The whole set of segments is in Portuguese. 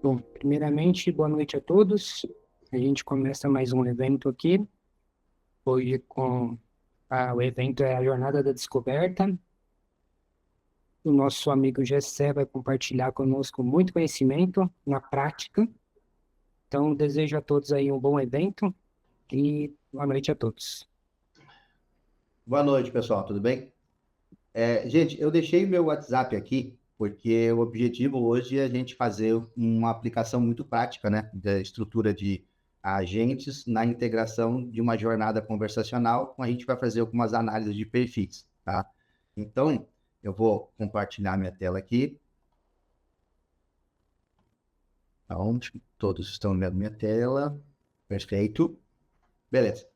Bom, primeiramente, boa noite a todos. A gente começa mais um evento aqui. Hoje o evento é a Jornada da Descoberta. O nosso amigo Gessé vai compartilhar conosco muito conhecimento na prática. Então, desejo a todos aí um bom evento e boa noite a todos. Boa noite, pessoal, tudo bem? Gente, eu deixei meu WhatsApp aqui porque o objetivo hoje é a gente fazer uma aplicação muito prática, né, da estrutura de agentes na integração de uma jornada conversacional. A gente vai fazer algumas análises de perfis, tá? Então, eu vou compartilhar minha tela aqui. Então, todos estão vendo minha tela. Perfeito. Beleza.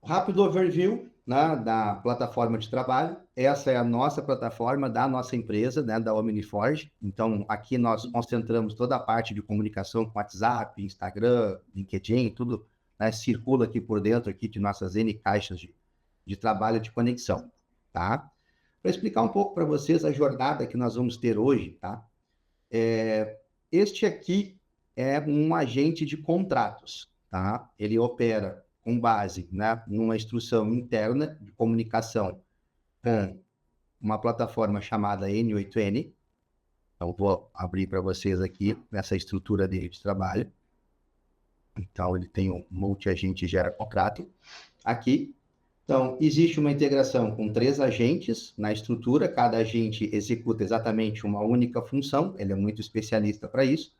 Rápido overview, né, da plataforma de trabalho. Essa é a nossa plataforma da nossa empresa, né, da Omniforge. Então, aqui nós concentramos toda a parte de comunicação com WhatsApp, Instagram, LinkedIn, tudo, né, circula aqui por dentro aqui de nossas N caixas de trabalho de conexão, tá? Para explicar um pouco para vocês a jornada que nós vamos ter hoje, tá? Este aqui é um agente de contratos, tá? Ele opera com base, né, numa instrução interna de comunicação com uma plataforma chamada N8N. Então, vou abrir para vocês aqui essa estrutura dele de trabalho. Então, ele tem um multi-agente gera contrato aqui. Então, existe uma integração com 3 agentes na estrutura, cada agente executa exatamente uma única função, ele é muito especialista para isso.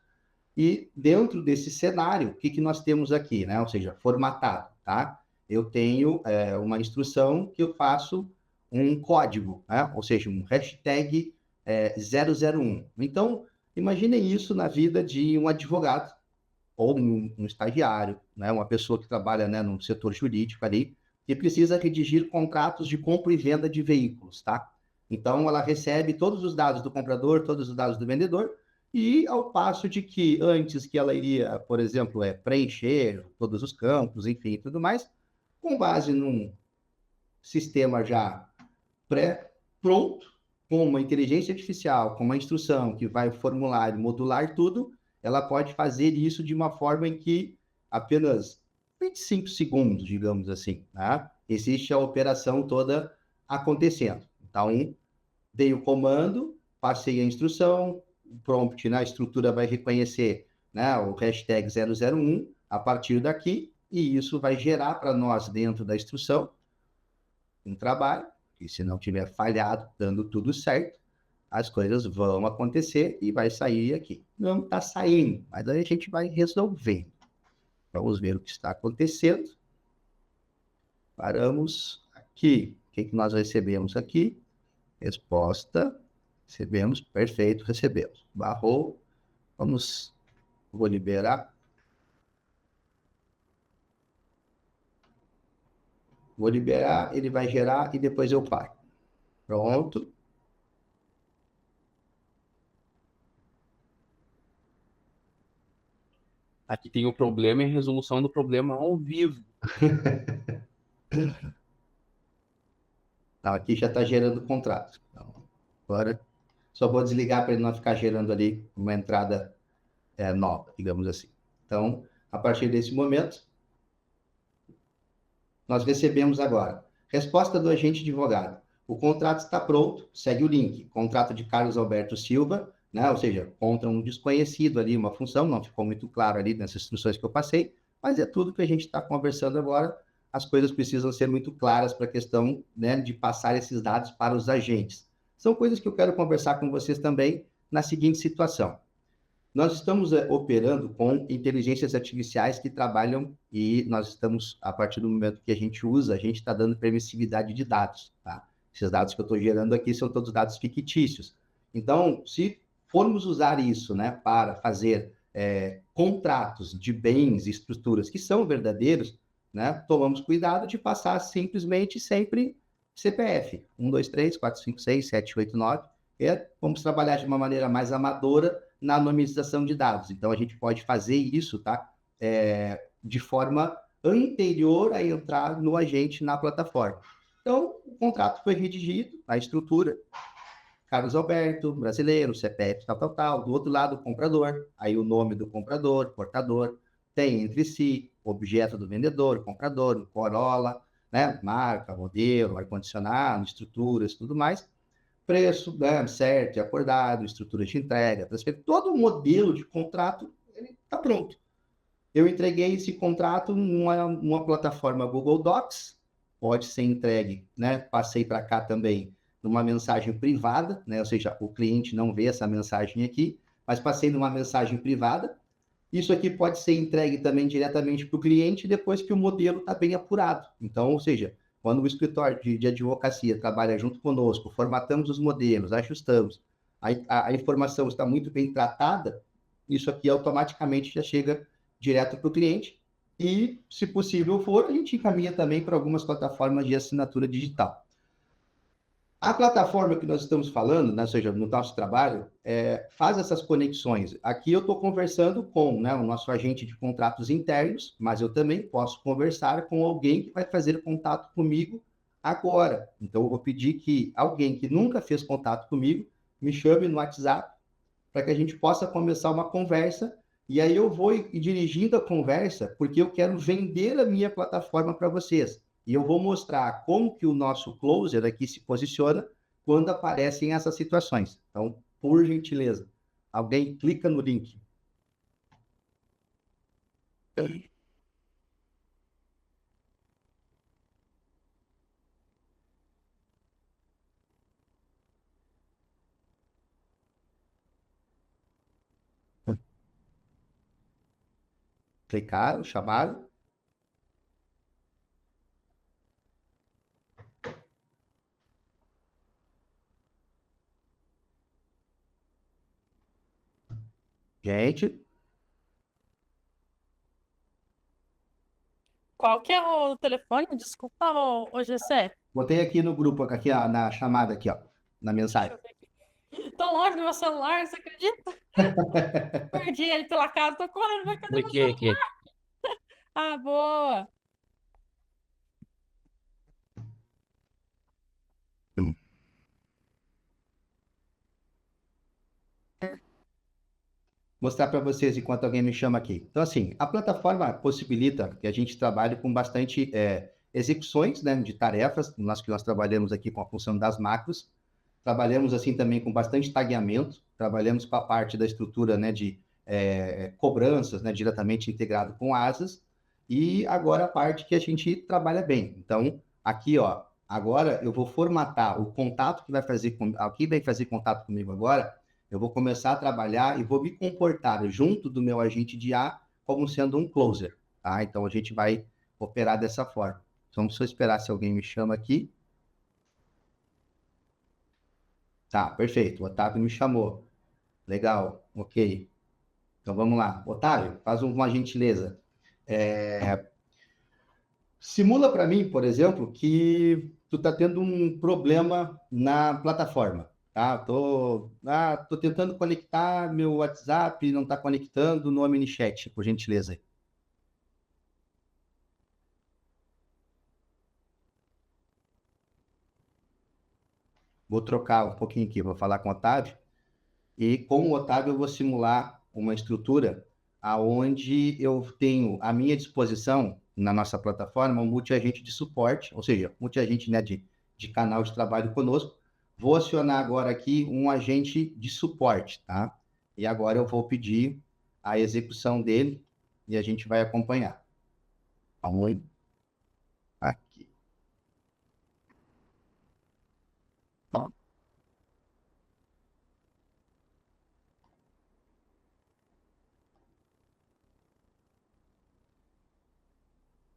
E dentro desse cenário, o que nós temos aqui, né? Ou seja, formatado, tá? Eu tenho uma instrução que eu faço um código, né? Ou seja, um hashtag 001. Então, imaginem isso na vida de um advogado ou um estagiário, né? Uma pessoa que trabalha, né, no setor jurídico ali, que precisa redigir contratos de compra e venda de veículos, tá? Então, ela recebe todos os dados do comprador, todos os dados do vendedor, e ao passo de que antes que ela iria, por exemplo, preencher todos os campos, enfim, tudo mais, com base num sistema já pré-pronto, com uma inteligência artificial, com uma instrução que vai formular e modular tudo, ela pode fazer isso de uma forma em que apenas 25 segundos, digamos assim, né? Existe a operação toda acontecendo. Então, dei o comando, passei a instrução, o prompt na estrutura vai reconhecer, né, o hashtag 001 a partir daqui, e isso vai gerar para nós dentro da instrução um trabalho, e se não tiver falhado, dando tudo certo, as coisas vão acontecer e vai sair aqui. Não está saindo, mas aí a gente vai resolver. Vamos ver o que está acontecendo. Paramos aqui. O que nós recebemos aqui? Resposta. Recebemos, perfeito, recebemos. Barrou, vou liberar. Vou liberar, ele vai gerar e depois eu paro. Pronto. Aqui tem o problema e a resolução do problema ao vivo. Então, aqui já está gerando contrato. Então, agora, só vou desligar para ele não ficar gerando ali uma entrada nova, digamos assim. Então, a partir desse momento, nós recebemos agora resposta do agente advogado. O contrato está pronto, segue o link. Contrato de Carlos Alberto Silva, né? Ou seja, contra um desconhecido ali, uma função, não ficou muito claro ali nessas instruções que eu passei, mas é tudo que a gente está conversando agora. As coisas precisam ser muito claras para a questão, né, de passar esses dados para os agentes. São coisas que eu quero conversar com vocês também na seguinte situação. Nós estamos operando com inteligências artificiais que trabalham e nós estamos, a partir do momento que a gente usa, a gente está dando permissividade de dados, tá? Esses dados que eu estou gerando aqui são todos dados fictícios. Então, se formos usar isso, né, para fazer contratos de bens e estruturas que são verdadeiros, né, tomamos cuidado de passar simplesmente sempre CPF, 1, 2, 3, 4, 5, 6, 7, 8, 9, vamos trabalhar de uma maneira mais amadora na anonimização de dados. Então, a gente pode fazer isso, tá? De forma anterior a entrar no agente na plataforma. Então, o contrato foi redigido, a estrutura Carlos Alberto, brasileiro, CPF, tal, tal, tal. Do outro lado, o comprador. Aí o nome do comprador, portador. Tem entre si objeto do vendedor, comprador, Corolla, né? Marca, modelo, ar-condicionado, estruturas, tudo mais. Preço, né? Certo e acordado, estrutura de entrega, transferência. Todo o modelo de contrato, ele está pronto. Eu entreguei esse contrato numa plataforma Google Docs, pode ser entregue, né? Passei para cá também numa mensagem privada, né? Ou seja, o cliente não vê essa mensagem aqui, mas passei numa mensagem privada. Isso aqui pode ser entregue também diretamente para o cliente depois que o modelo está bem apurado. Então, ou seja, quando o escritório de advocacia trabalha junto conosco, formatamos os modelos, ajustamos, a informação está muito bem tratada, isso aqui automaticamente já chega direto para o cliente e, se possível for, a gente encaminha também para algumas plataformas de assinatura digital. A plataforma que nós estamos falando, né, ou seja, no nosso trabalho, faz essas conexões. Aqui eu estou conversando com, né, o nosso agente de contratos internos, mas eu também posso conversar com alguém que vai fazer contato comigo agora. Então, eu vou pedir que alguém que nunca fez contato comigo me chame no WhatsApp para que a gente possa começar uma conversa. E aí eu vou ir dirigindo a conversa porque eu quero vender a minha plataforma para vocês. E eu vou mostrar como que o nosso closer aqui se posiciona quando aparecem essas situações. Então, por gentileza, alguém clica no link. Clicaram, chamaram. Gente, Qual que é o telefone? Desculpa, ô GC. botei aqui no grupo, aqui ó, na chamada aqui, ó, na Deixa mensagem. eu ver aqui. Tô longe do meu celular, você acredita? Perdi ele pela casa, tô correndo, vai cadê meu Cliquei celular? aqui. Ah, boa. Mostrar para vocês enquanto alguém me chama aqui. Então, assim, a plataforma possibilita que a gente trabalhe com bastante execuções, né, de tarefas, nós trabalhamos aqui com a função das macros, trabalhamos assim também com bastante tagueamento, trabalhamos com a parte da estrutura, né, de cobranças, né, diretamente integrado com asas, e agora a parte que a gente trabalha bem. Então, aqui, ó, agora eu vou formatar o contato que vai fazer, aqui vai fazer contato comigo agora, eu vou começar a trabalhar e vou me comportar junto do meu agente de IA como sendo um closer, tá? Então, a gente vai operar dessa forma. Vamos só esperar se alguém me chama aqui. Tá, perfeito. O Otávio me chamou. Legal, ok. Então, vamos lá. Otávio, faz uma gentileza. Simula para mim, por exemplo, que tu está tendo um problema na plataforma, tá? Tô tentando conectar meu WhatsApp, não está conectando no OmniChat, por gentileza. Vou trocar um pouquinho aqui, vou falar com o Otávio. E com o Otávio eu vou simular uma estrutura aonde eu tenho à minha disposição, na nossa plataforma, um multiagente de suporte, ou seja, multiagente, né, de canal de trabalho conosco. Vou acionar agora aqui um agente de suporte, tá? E agora eu vou pedir a execução dele e a gente vai acompanhar. Vamos aqui.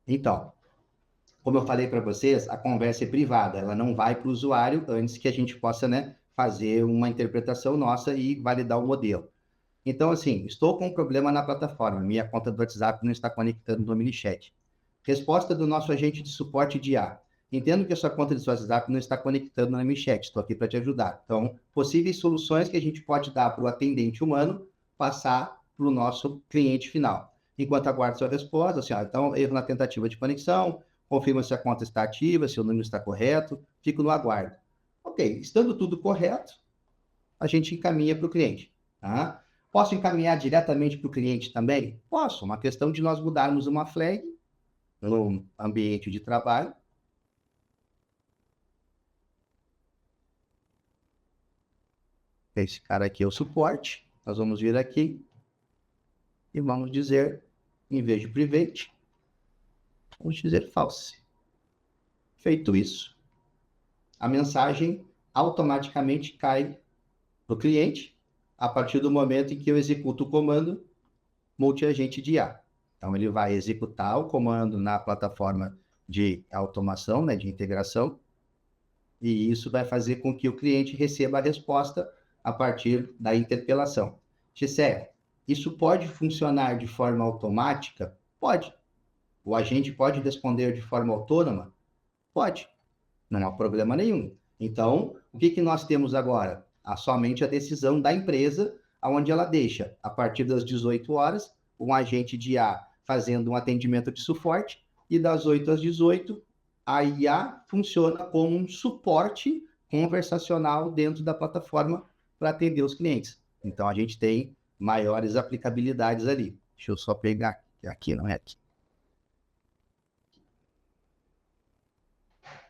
Então, como eu falei para vocês, a conversa é privada, ela não vai para o usuário antes que a gente possa, né, fazer uma interpretação nossa e validar o modelo. Então, assim, estou com um problema na plataforma, minha conta do WhatsApp não está conectando no OmniChat. Resposta do nosso agente de suporte de IA. Entendo que a sua conta de WhatsApp não está conectando no OmniChat, estou aqui para te ajudar. Então, possíveis soluções que a gente pode dar para o atendente humano, passar para o nosso cliente final. Enquanto aguardo sua resposta, assim, então, erro na tentativa de conexão, confirma se a conta está ativa, se o número está correto, fico no aguardo. Ok, estando tudo correto, a gente encaminha para o cliente. Tá? Posso encaminhar diretamente para o cliente também? Posso, uma questão de nós mudarmos uma flag no ambiente de trabalho. Esse cara aqui é o suporte. Nós vamos vir aqui e vamos dizer, em vez de private, vamos dizer false. Feito isso, a mensagem automaticamente cai para o cliente a partir do momento em que eu executo o comando multiagente de IA. Então, ele vai executar o comando na plataforma de automação, né, de integração, e isso vai fazer com que o cliente receba a resposta a partir da interpelação. Gisele, isso pode funcionar de forma automática? Pode. O agente pode responder de forma autônoma? Pode. Não há problema nenhum. Então, o que nós temos agora? Somente a decisão da empresa, onde ela deixa, a partir das 18 horas, um agente de IA fazendo um atendimento de suporte, e das 8 às 18, a IA funciona como um suporte conversacional dentro da plataforma para atender os clientes. Então, a gente tem maiores aplicabilidades ali. Deixa eu só pegar aqui, não é aqui.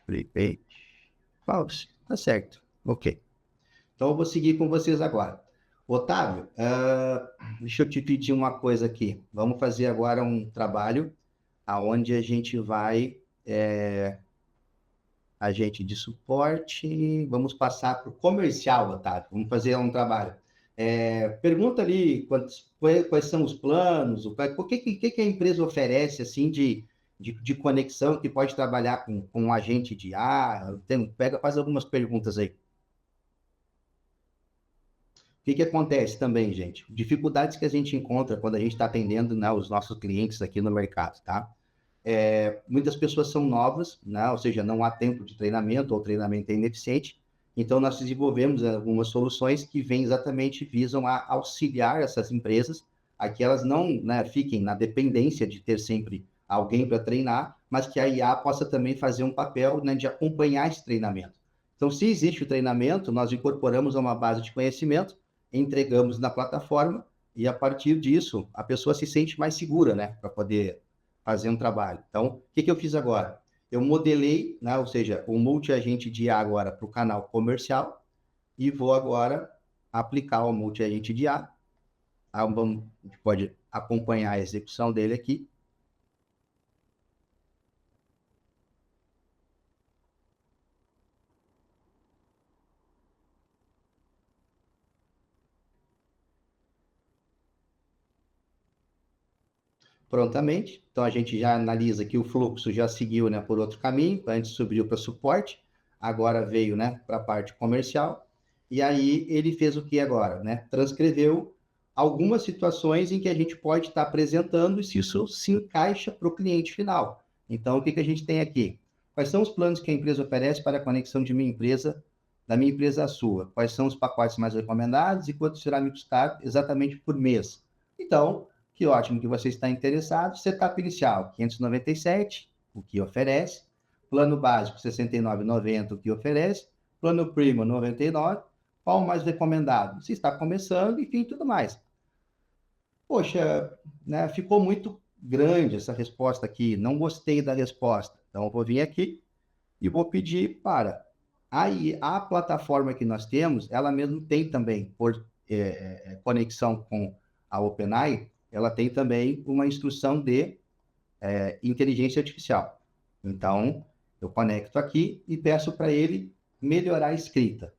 Private. False. Tá certo. Ok. Então, eu vou seguir com vocês agora. Otávio, deixa eu te pedir uma coisa aqui. Vamos fazer agora um trabalho onde a gente vai... agente de suporte. Vamos passar para o comercial, Otávio. Vamos fazer um trabalho. Pergunta ali quais são os planos, o que a empresa oferece assim de conexão que pode trabalhar com um agente de IA. Faz algumas perguntas aí. O que acontece também, gente? Dificuldades que a gente encontra quando a gente está atendendo, né, os nossos clientes aqui no mercado, tá? Muitas pessoas são novas, né? Ou seja, não há tempo de treinamento ou o treinamento é ineficiente. Então, nós desenvolvemos algumas soluções que visam a auxiliar essas empresas a que elas não, né, fiquem na dependência de ter sempre alguém para treinar, mas que a IA possa também fazer um papel, né, de acompanhar esse treinamento. Então, se existe o treinamento, nós incorporamos a uma base de conhecimento, entregamos na plataforma e, a partir disso, a pessoa se sente mais segura, né, para poder fazer um trabalho. Então, o que eu fiz agora? Eu modelei, né, ou seja, um multiagente de IA agora para o canal comercial e vou agora aplicar o multiagente de IA. A gente pode acompanhar a execução dele aqui. Prontamente. Então, a gente já analisa que o fluxo já seguiu, né, por outro caminho. Antes subiu para suporte, agora veio, né, para a parte comercial. E aí ele fez o que agora? Né? Transcreveu algumas situações em que a gente pode estar apresentando e se isso se encaixa para o cliente final. Então, o que a gente tem aqui? Quais são os planos que a empresa oferece para a conexão de da minha empresa à sua? Quais são os pacotes mais recomendados e quanto será me custar exatamente por mês? Então, que ótimo que você está interessado. Setup inicial, 597, o que oferece. Plano básico, R$ 69,90, o que oferece. Plano premium, R$ 99. Qual o mais recomendado? Se está começando, enfim, tudo mais. Poxa, né, ficou muito grande essa resposta aqui. Não gostei da resposta. Então, eu vou vir aqui e vou pedir para... Aí, a plataforma que nós temos, ela mesmo tem também, por conexão com a OpenAI, ela tem também uma instrução de inteligência artificial. Então, eu conecto aqui e peço para ele melhorar a escrita.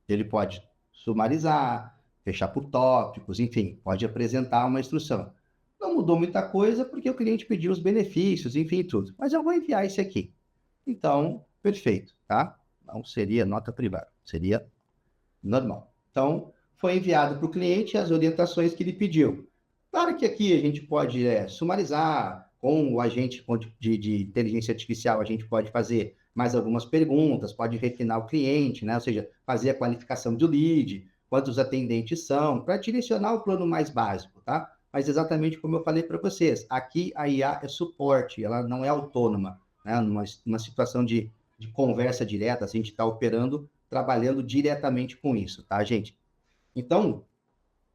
Ele pode sumarizar, fechar por tópicos, enfim, pode apresentar uma instrução. Não mudou muita coisa porque o cliente pediu os benefícios, enfim, tudo. Mas eu vou enviar esse aqui. Então, perfeito, tá? Não seria nota privada, seria normal. Então, foi enviado para o cliente as orientações que ele pediu. Claro que aqui a gente pode sumarizar, com o agente de inteligência artificial, a gente pode fazer mais algumas perguntas, pode refinar o cliente, né? Ou seja, fazer a qualificação do lead, quantos atendentes são, para direcionar o plano mais básico, tá? Mas exatamente como eu falei para vocês, aqui a IA é suporte, ela não é autônoma, né? Numa situação de conversa direta, a gente está operando trabalhando diretamente com isso, tá, gente? Então,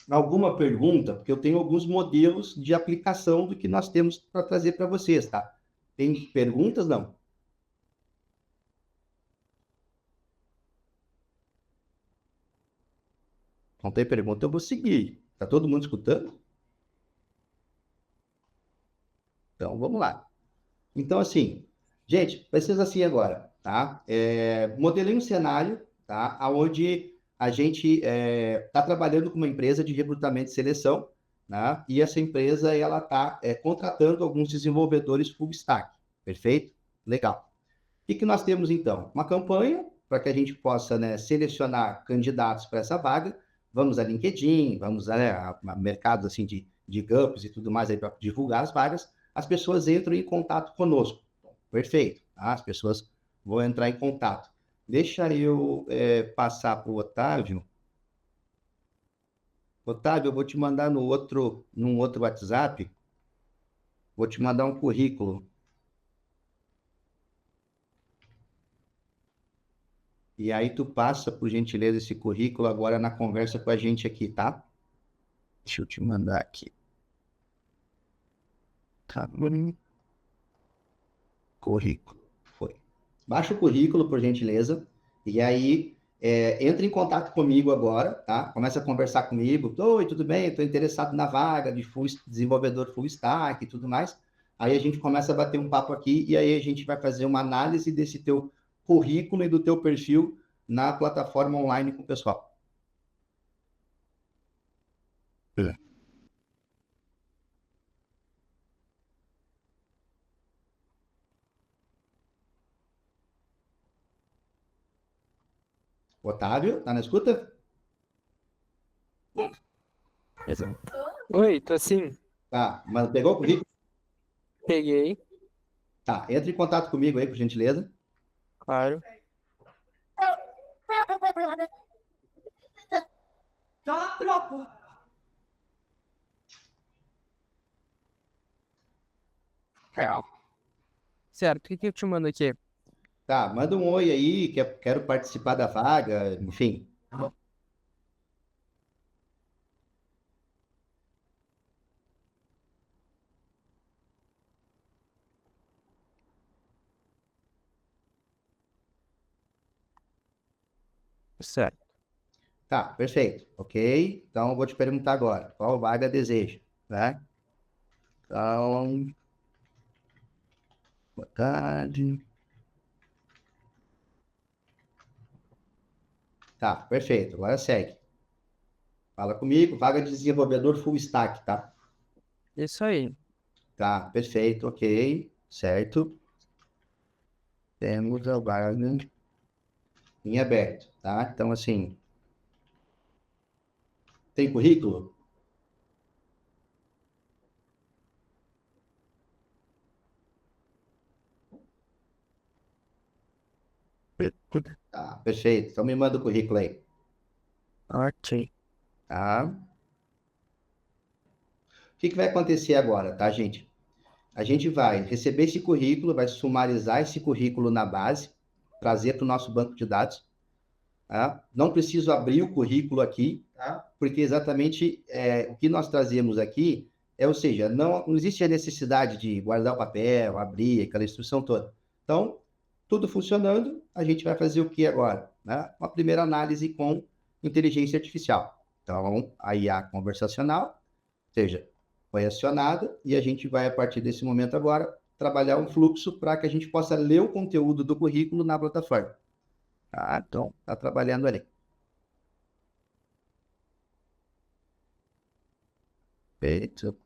alguma pergunta? Porque eu tenho alguns modelos de aplicação do que nós temos para trazer para vocês, tá? Tem perguntas, não? Não tem pergunta, eu vou seguir. Tá todo mundo escutando? Então, vamos lá. Então, assim, gente, vai ser assim agora, tá? Modelei um cenário, tá? Onde a gente está trabalhando com uma empresa de recrutamento e seleção, né? E essa empresa, ela está contratando alguns desenvolvedores full stack, perfeito? Legal. O que nós temos, então? Uma campanha para que a gente possa, né, selecionar candidatos para essa vaga. Vamos a LinkedIn, vamos a mercados assim de Gupps e tudo mais aí para divulgar as vagas. As pessoas entram em contato conosco. Perfeito. Tá? As pessoas vão entrar em contato. Deixa eu passar para o Otávio. Otávio, eu vou te mandar num outro WhatsApp. Vou te mandar um currículo. E aí tu passa, por gentileza, esse currículo agora na conversa com a gente aqui, tá? Deixa eu te mandar aqui. Tá. Currículo. Foi. Baixa o currículo, por gentileza. E aí, entra em contato comigo agora, tá? Começa a conversar comigo. Oi, tudo bem? Estou interessado na vaga de desenvolvedor full stack e tudo mais. Aí a gente começa a bater um papo aqui e aí a gente vai fazer uma análise desse teu currículo e do teu perfil na plataforma online com o pessoal. Otávio, tá na escuta? Oi, tô sim. Tá, mas pegou o currículo? Peguei, Tá, entra em contato comigo aí, por gentileza. claro. Certo, o que eu te mando aqui? Tá, manda um oi aí, quero participar da vaga, enfim. Certo. Tá, perfeito. Ok. Então, eu vou te perguntar agora, qual vaga deseja, né? Então, boa tarde. Tá, perfeito. Agora segue. Fala comigo, vaga de desenvolvedor full stack, tá? Isso aí. Tá, perfeito, ok. Certo. Temos a vaga em aberto, tá? Então, assim, tem currículo? Tá, perfeito. Então, me manda o currículo aí, Ok. tá? O que vai acontecer agora, tá, gente? A gente vai receber esse currículo, vai sumarizar esse currículo na base, trazer para o nosso banco de dados. Tá? Não preciso abrir o currículo aqui, tá? Porque exatamente o que nós trazemos aqui ou seja, não existe a necessidade de guardar o papel, abrir aquela instrução toda. Então, tudo funcionando, a gente vai fazer o que agora? Né? Uma primeira análise com inteligência artificial. Então, a IA conversacional, ou seja, foi acionada e a gente vai, a partir desse momento agora, trabalhar um fluxo para que a gente possa ler o conteúdo do currículo na plataforma. Tá? Então, está trabalhando ali. Feito.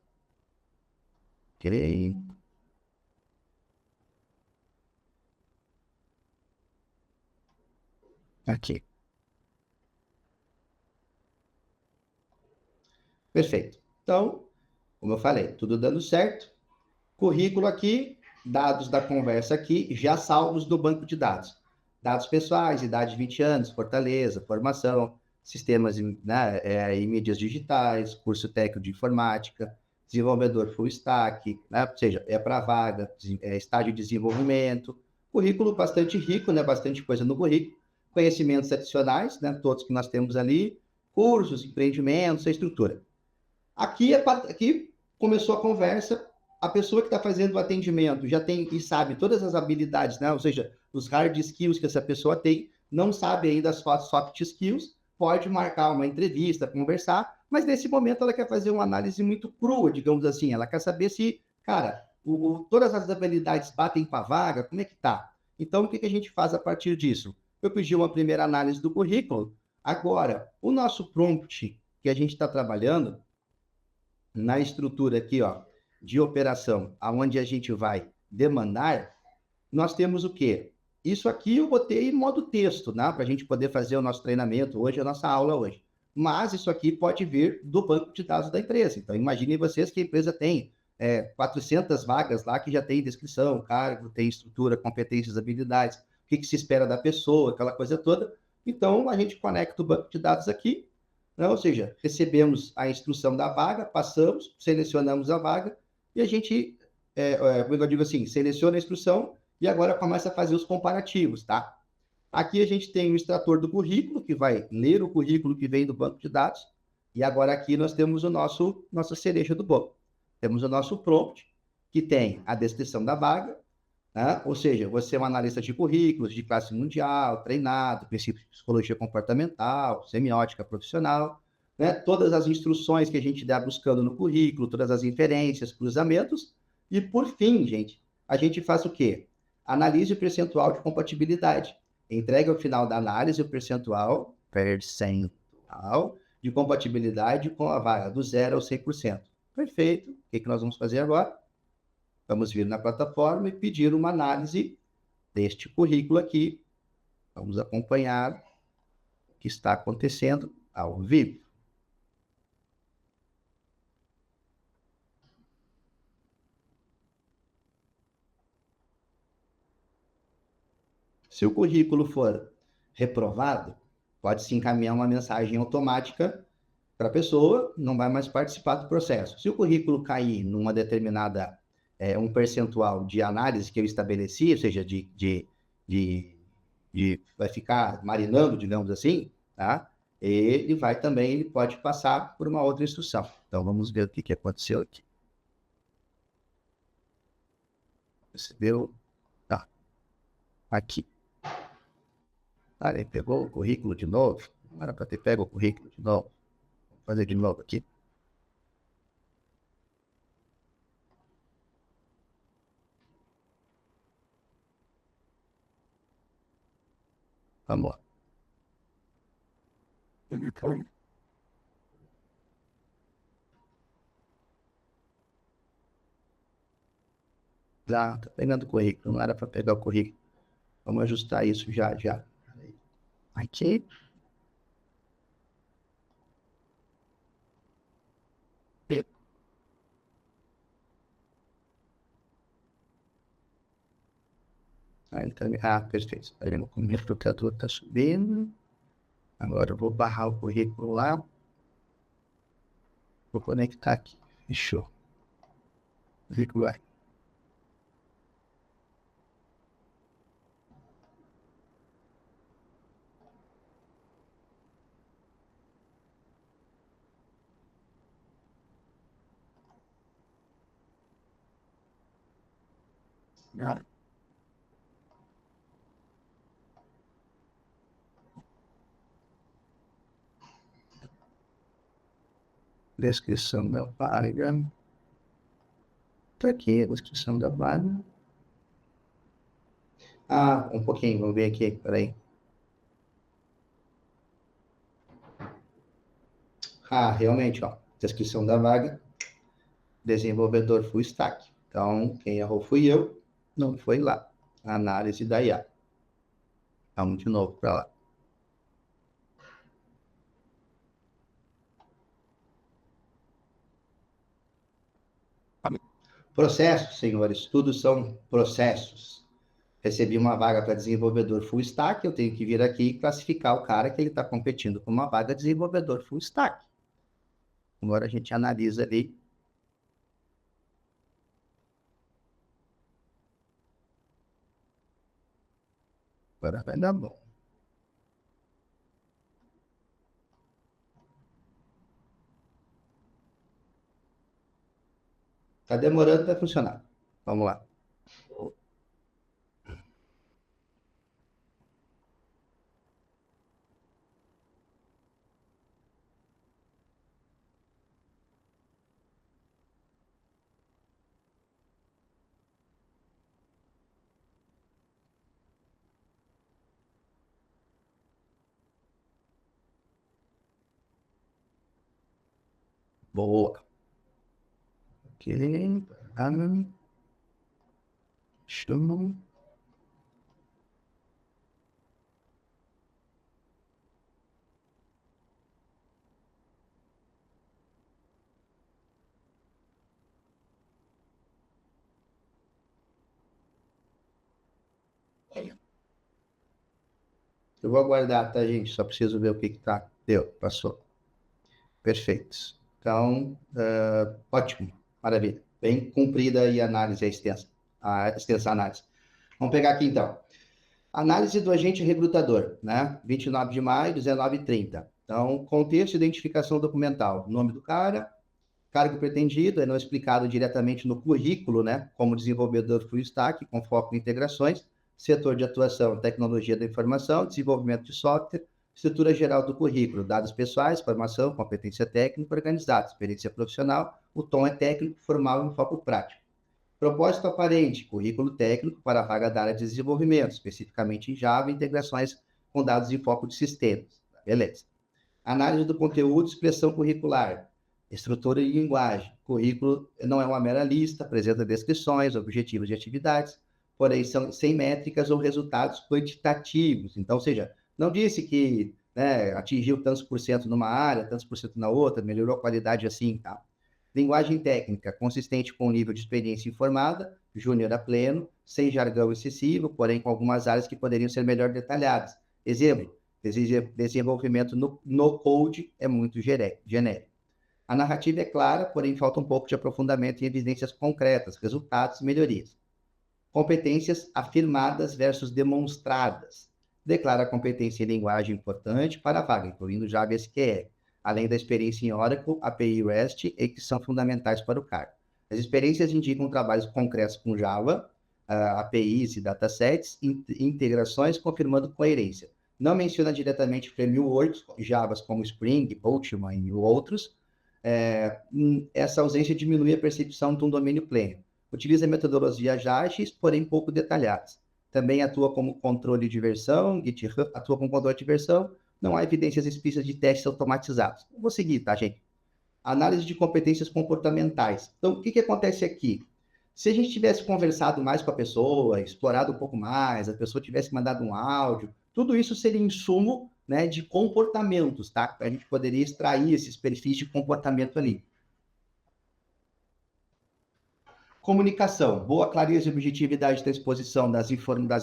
Ok. Aqui. Perfeito. Então, como eu falei, tudo dando certo. Currículo aqui, dados da conversa aqui, já salvos do banco de dados. Dados pessoais, idade de 20 anos, Fortaleza, formação, sistemas né, e mídias digitais, curso técnico de informática, desenvolvedor full stack, né, ou seja, é para vaga, estágio de desenvolvimento. Currículo bastante rico, né, bastante coisa no currículo. conhecimentos adicionais, né? Todos que nós temos ali, cursos, empreendimentos, a estrutura. Aqui começou a conversa, a pessoa que está fazendo o atendimento já tem e sabe todas as habilidades, né? Ou seja, os hard skills que essa pessoa tem, não sabe ainda as soft skills, pode marcar uma entrevista, conversar, mas nesse momento ela quer fazer uma análise muito crua, digamos assim, ela quer saber se, cara, todas as habilidades batem com a vaga, como é que tá? Então, o que a gente faz a partir disso? Eu pedi uma primeira análise do currículo, agora, o nosso prompt que a gente está trabalhando, na estrutura aqui, ó, de operação, aonde a gente vai demandar, nós temos o quê? Isso aqui eu botei em modo texto, né? Para a gente poder fazer o nosso treinamento hoje, a nossa aula hoje. Mas isso aqui pode vir do banco de dados da empresa. Então, imaginem vocês que a empresa tem 400 vagas lá que já tem descrição, cargo, tem estrutura, competências, habilidades, o que se espera da pessoa, aquela coisa toda. Então, a gente conecta o banco de dados aqui, né? Ou seja, recebemos a instrução da vaga, passamos, selecionamos a vaga e a gente, como eu digo assim, seleciona a instrução e agora começa a fazer os comparativos, tá? Aqui a gente tem o extrator do currículo, que vai ler o currículo que vem do banco de dados, e agora aqui nós temos nossa cereja do bolo. Temos o nosso prompt, que tem a descrição da vaga, né? Ou seja, você é um analista de currículos de classe mundial, treinado, princípios de psicologia comportamental, semiótica profissional, né? Todas as instruções que a gente dá buscando no currículo, todas as inferências, cruzamentos, e por fim, gente, a gente faz o quê? Analise o percentual de compatibilidade. Entrega ao final da análise o percentual de compatibilidade com a vaga, do 0 ao 100%. Perfeito. O que nós vamos fazer agora? Vamos vir na plataforma e pedir uma análise deste currículo aqui. Vamos acompanhar o que está acontecendo ao vivo. Se o currículo for reprovado, pode-se encaminhar uma mensagem automática para a pessoa, não vai mais participar do processo. Se o currículo cair numa determinada, um percentual de análise que eu estabeleci, ou seja, vai ficar marinando, digamos assim, tá? Ele pode passar por uma outra instrução. Então, vamos ver o que aconteceu aqui. Recebeu? Tá. Aqui. Ele pegou o currículo de novo. Não era para ter pego o currículo de novo. Vou fazer de novo aqui. Vamos lá. Tá pegando o currículo. Não era para pegar o currículo. Vamos ajustar isso já. Aqui. Perfeito. Aí o computador está subindo. Agora eu vou barrar o currículo lá. Vou conectar aqui. Fechou. Currículo aí. Descrição da vaga. Está aqui a descrição da vaga. Um pouquinho, vamos ver aqui, peraí. Realmente, ó, descrição da vaga, desenvolvedor full stack. Então, quem errou fui eu, não foi lá. Análise da IA. Vamos de novo para lá. Processos, senhores, tudo são processos. Recebi uma vaga para desenvolvedor full stack, eu tenho que vir aqui e classificar o cara que ele está competindo com uma vaga de desenvolvedor full stack. Agora a gente analisa ali. Agora vai dar bom. Tá demorando, vai funcionar. Vamos lá. Boa. Ok. Show. Eu vou aguardar, tá, gente? Só preciso ver o que tá. Deu, passou. Perfeito. Então, ótimo, maravilha. Bem cumprida aí a análise, a extensa análise. Vamos pegar aqui, então. Análise do agente recrutador, né? 29 de maio, 19h30. Então, contexto e identificação documental. Nome do cara, cargo pretendido, é não explicado diretamente no currículo, né? Como desenvolvedor full stack, com foco em integrações, setor de atuação, tecnologia da informação, desenvolvimento de software, estrutura geral do currículo, dados pessoais, formação, competência técnica, organizado, experiência profissional, o tom é técnico, formal e foco prático. Propósito aparente, currículo técnico para a vaga da área de desenvolvimento, especificamente em Java, integrações com dados em foco de sistemas. Beleza. Análise do conteúdo, expressão curricular, estrutura e linguagem. Currículo não é uma mera lista, apresenta descrições, objetivos de atividades, porém são sem métricas ou resultados quantitativos. Então, ou seja, não disse que, né, atingiu tantos por cento numa área, tantos por cento na outra, melhorou a qualidade assim, tá? Linguagem técnica, consistente com o nível de experiência informada, júnior a pleno, sem jargão excessivo, porém com algumas áreas que poderiam ser melhor detalhadas. Exemplo, desenvolvimento no code é muito genérico. A narrativa é clara, porém falta um pouco de aprofundamento em evidências concretas, resultados e melhorias. Competências afirmadas versus demonstradas. Declara competência em linguagem importante para a vaga, incluindo Java e SQL, além da experiência em Oracle, API REST, e que são fundamentais para o cargo. As experiências indicam trabalhos concretos com Java, APIs e datasets, integrações, confirmando coerência. Não menciona diretamente frameworks, Javas como Spring, Postman e outros. Essa ausência diminui a percepção de um domínio pleno. Utiliza metodologias ágeis, porém pouco detalhadas. Também atua como controle de versão, GitHub atua como controle de versão. Não há evidências explícitas de testes automatizados. Vou seguir, tá, gente? Análise de competências comportamentais. Então, o que acontece aqui? Se a gente tivesse conversado mais com a pessoa, explorado um pouco mais, a pessoa tivesse mandado um áudio, tudo isso seria insumo, né, de comportamentos, tá? A gente poderia extrair esses perfis de comportamento ali. Comunicação, boa clareza e objetividade da exposição das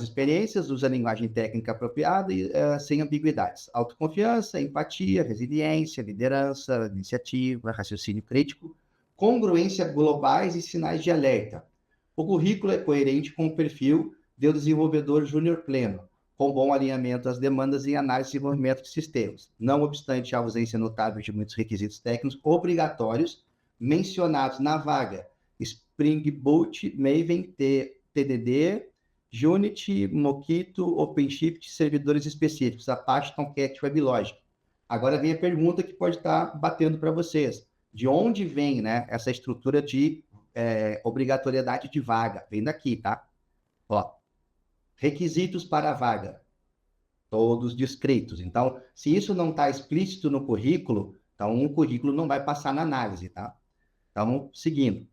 experiências, usa a linguagem técnica apropriada e sem ambiguidades. Autoconfiança, empatia, resiliência, liderança, iniciativa, raciocínio crítico, congruência globais e sinais de alerta. O currículo é coerente com o perfil do desenvolvedor júnior pleno, com bom alinhamento às demandas em análise e desenvolvimento de sistemas. Não obstante a ausência notável de muitos requisitos técnicos obrigatórios mencionados na vaga, Spring Boot, Maven, TDD, Unity, Mockito, OpenShift, servidores específicos, Apache, Tomcat, WebLogic. Agora vem a pergunta que pode estar batendo para vocês. De onde vem, né, essa estrutura de obrigatoriedade de vaga? Vem daqui, tá? Ó, requisitos para a vaga. Todos descritos. Então, se isso não está explícito no currículo, então o currículo não vai passar na análise, tá? Então, seguindo.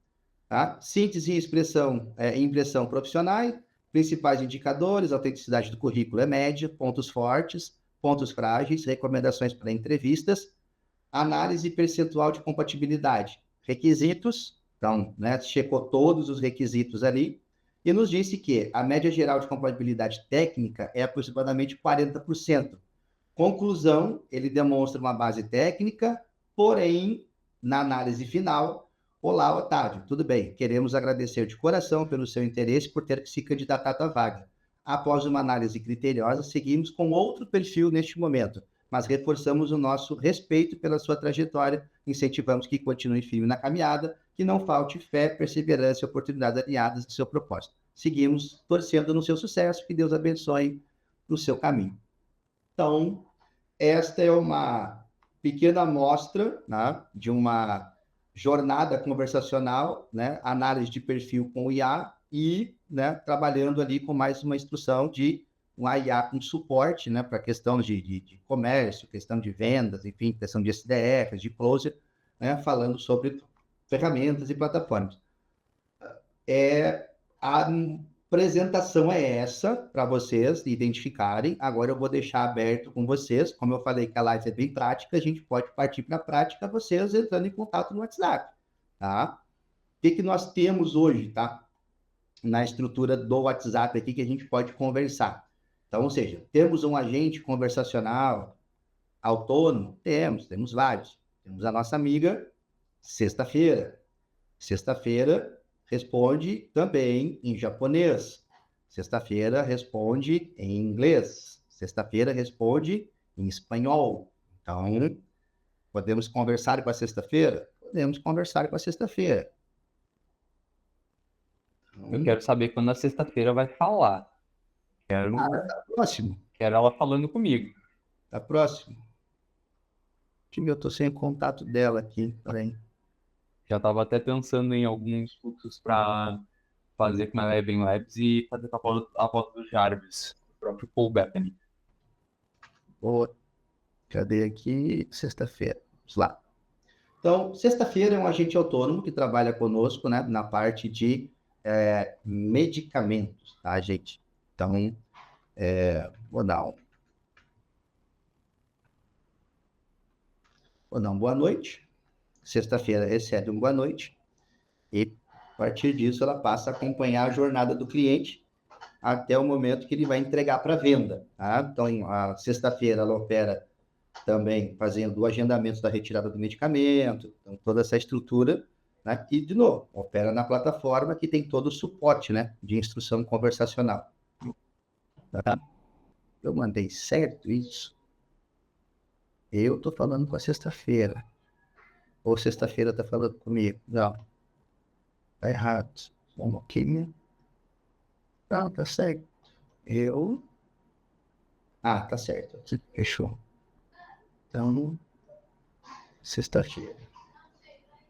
Tá? Síntese e impressão profissionais, principais indicadores, autenticidade do currículo é média, pontos fortes, pontos frágeis, recomendações para entrevistas, análise percentual de compatibilidade, requisitos, então, né, checou todos os requisitos ali, e nos disse que a média geral de compatibilidade técnica é aproximadamente 40%. Conclusão, ele demonstra uma base técnica, porém, na análise final, olá, Otávio, tudo bem? Queremos agradecer de coração pelo seu interesse por ter se candidatado à vaga. Após uma análise criteriosa, seguimos com outro perfil neste momento, mas reforçamos o nosso respeito pela sua trajetória, incentivamos que continue firme na caminhada, que não falte fé, perseverança e oportunidades alinhadas no seu propósito. Seguimos torcendo no seu sucesso, que Deus abençoe no seu caminho. Então, esta é uma pequena amostra, né, de uma jornada conversacional, né, análise de perfil com o IA e, né, trabalhando ali com mais uma instrução de um IA com suporte, né, para questão de comércio, questão de vendas, enfim, questão de SDRs, de closer, né, falando sobre ferramentas e plataformas. A apresentação é essa, para vocês identificarem. Agora eu vou deixar aberto com vocês. Como eu falei que a live é bem prática, a gente pode partir para a prática, vocês entrando em contato no WhatsApp, tá? O que nós temos hoje, tá? Na estrutura do WhatsApp aqui que a gente pode conversar. Então, ou seja, temos um agente conversacional autônomo? Temos vários. Temos a nossa amiga Sexta-feira. Sexta-feira responde também em japonês. Sexta-feira responde em inglês. Sexta-feira responde em espanhol. Então, podemos conversar com a sexta-feira? Podemos conversar com a sexta-feira. Eu quero saber quando a sexta-feira vai falar. Próximo. Quero ela falando comigo. Tá próximo. Eu tô sem contato dela aqui. Peraí. Já estava até pensando em alguns fluxos para fazer com a Eleven Labs e fazer a voz do Jarvis, o próprio Paul Bettany. Boa. Cadê aqui? Sexta-feira. Vamos lá. Então, sexta-feira é um agente autônomo que trabalha conosco, né, na parte de medicamentos, tá, gente? Então, vou dar um boa noite. Sexta-feira recebe um boa noite. E, a partir disso, ela passa a acompanhar a jornada do cliente até o momento que ele vai entregar para venda, tá? Então, a sexta-feira ela opera também fazendo o agendamento da retirada do medicamento, então, toda essa estrutura, né? E, de novo, opera na plataforma que tem todo o suporte, né, de instrução conversacional. Tá? Eu mandei certo isso? Eu estou falando com a sexta-feira. Ou sexta-feira está falando comigo? Não. Tá errado. Um pouquinho. Não, tá certo. Tá certo. Fechou. Então, sexta-feira.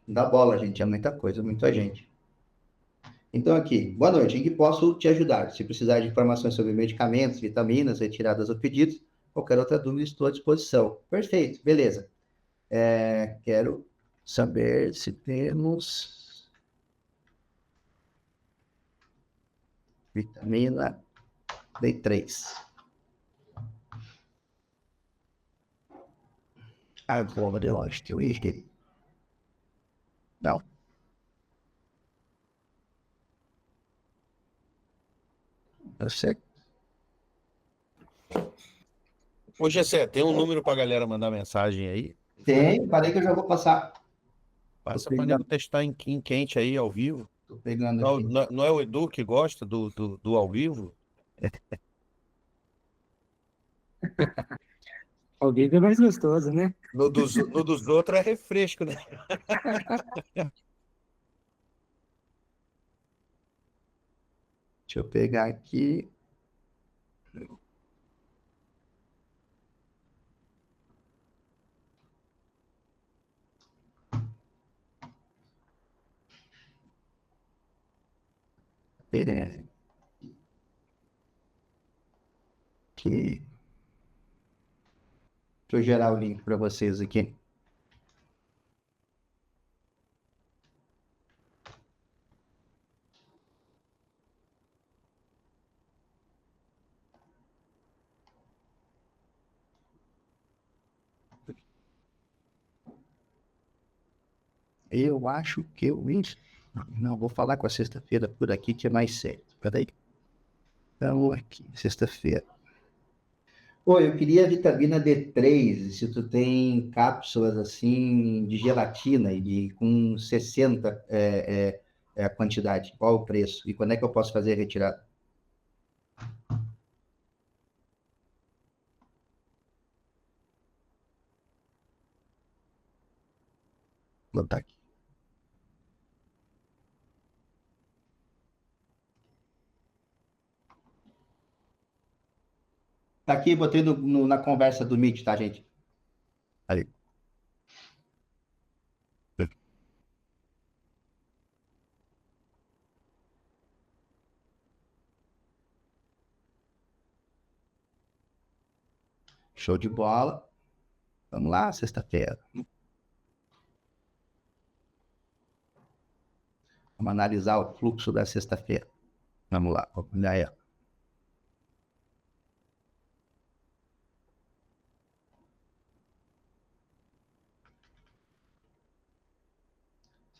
Não dá bola, gente. É muita coisa, muita gente. Então, aqui. Boa noite. Em que posso te ajudar? Se precisar de informações sobre medicamentos, vitaminas, retiradas ou pedidos, qualquer outra dúvida, estou à disposição. Perfeito. Beleza. Quero saber se temos vitamina D3. Agora eu acho que eu errei. Não. Eu sei. Ô, Gessé, tem um número pra galera mandar mensagem aí? Tem, parei que eu já vou passar. Passa pra nego testar em quente aí, ao vivo. Tô pegando Não, aqui. não é o Edu que gosta do ao vivo? Ao vivo é mais gostoso, né? No dos outros é refresco, né? Deixa eu pegar aqui. Beleza. Aqui. Deixa eu gerar o link para vocês aqui. Eu acho que eu... Não, vou falar com a sexta-feira por aqui que é mais certo. Peraí. Então, aqui, sexta-feira. Oi, eu queria vitamina D3, se tu tem cápsulas assim de gelatina e com 60 é a quantidade, qual o preço? E quando é que eu posso fazer a retirada? Vou botar aqui. Tá aqui, botei na conversa do Meet, tá, gente? Ali. Show de bola. Vamos lá, sexta-feira. Vamos analisar o fluxo da sexta-feira. Vamos lá, vamos olhar ela.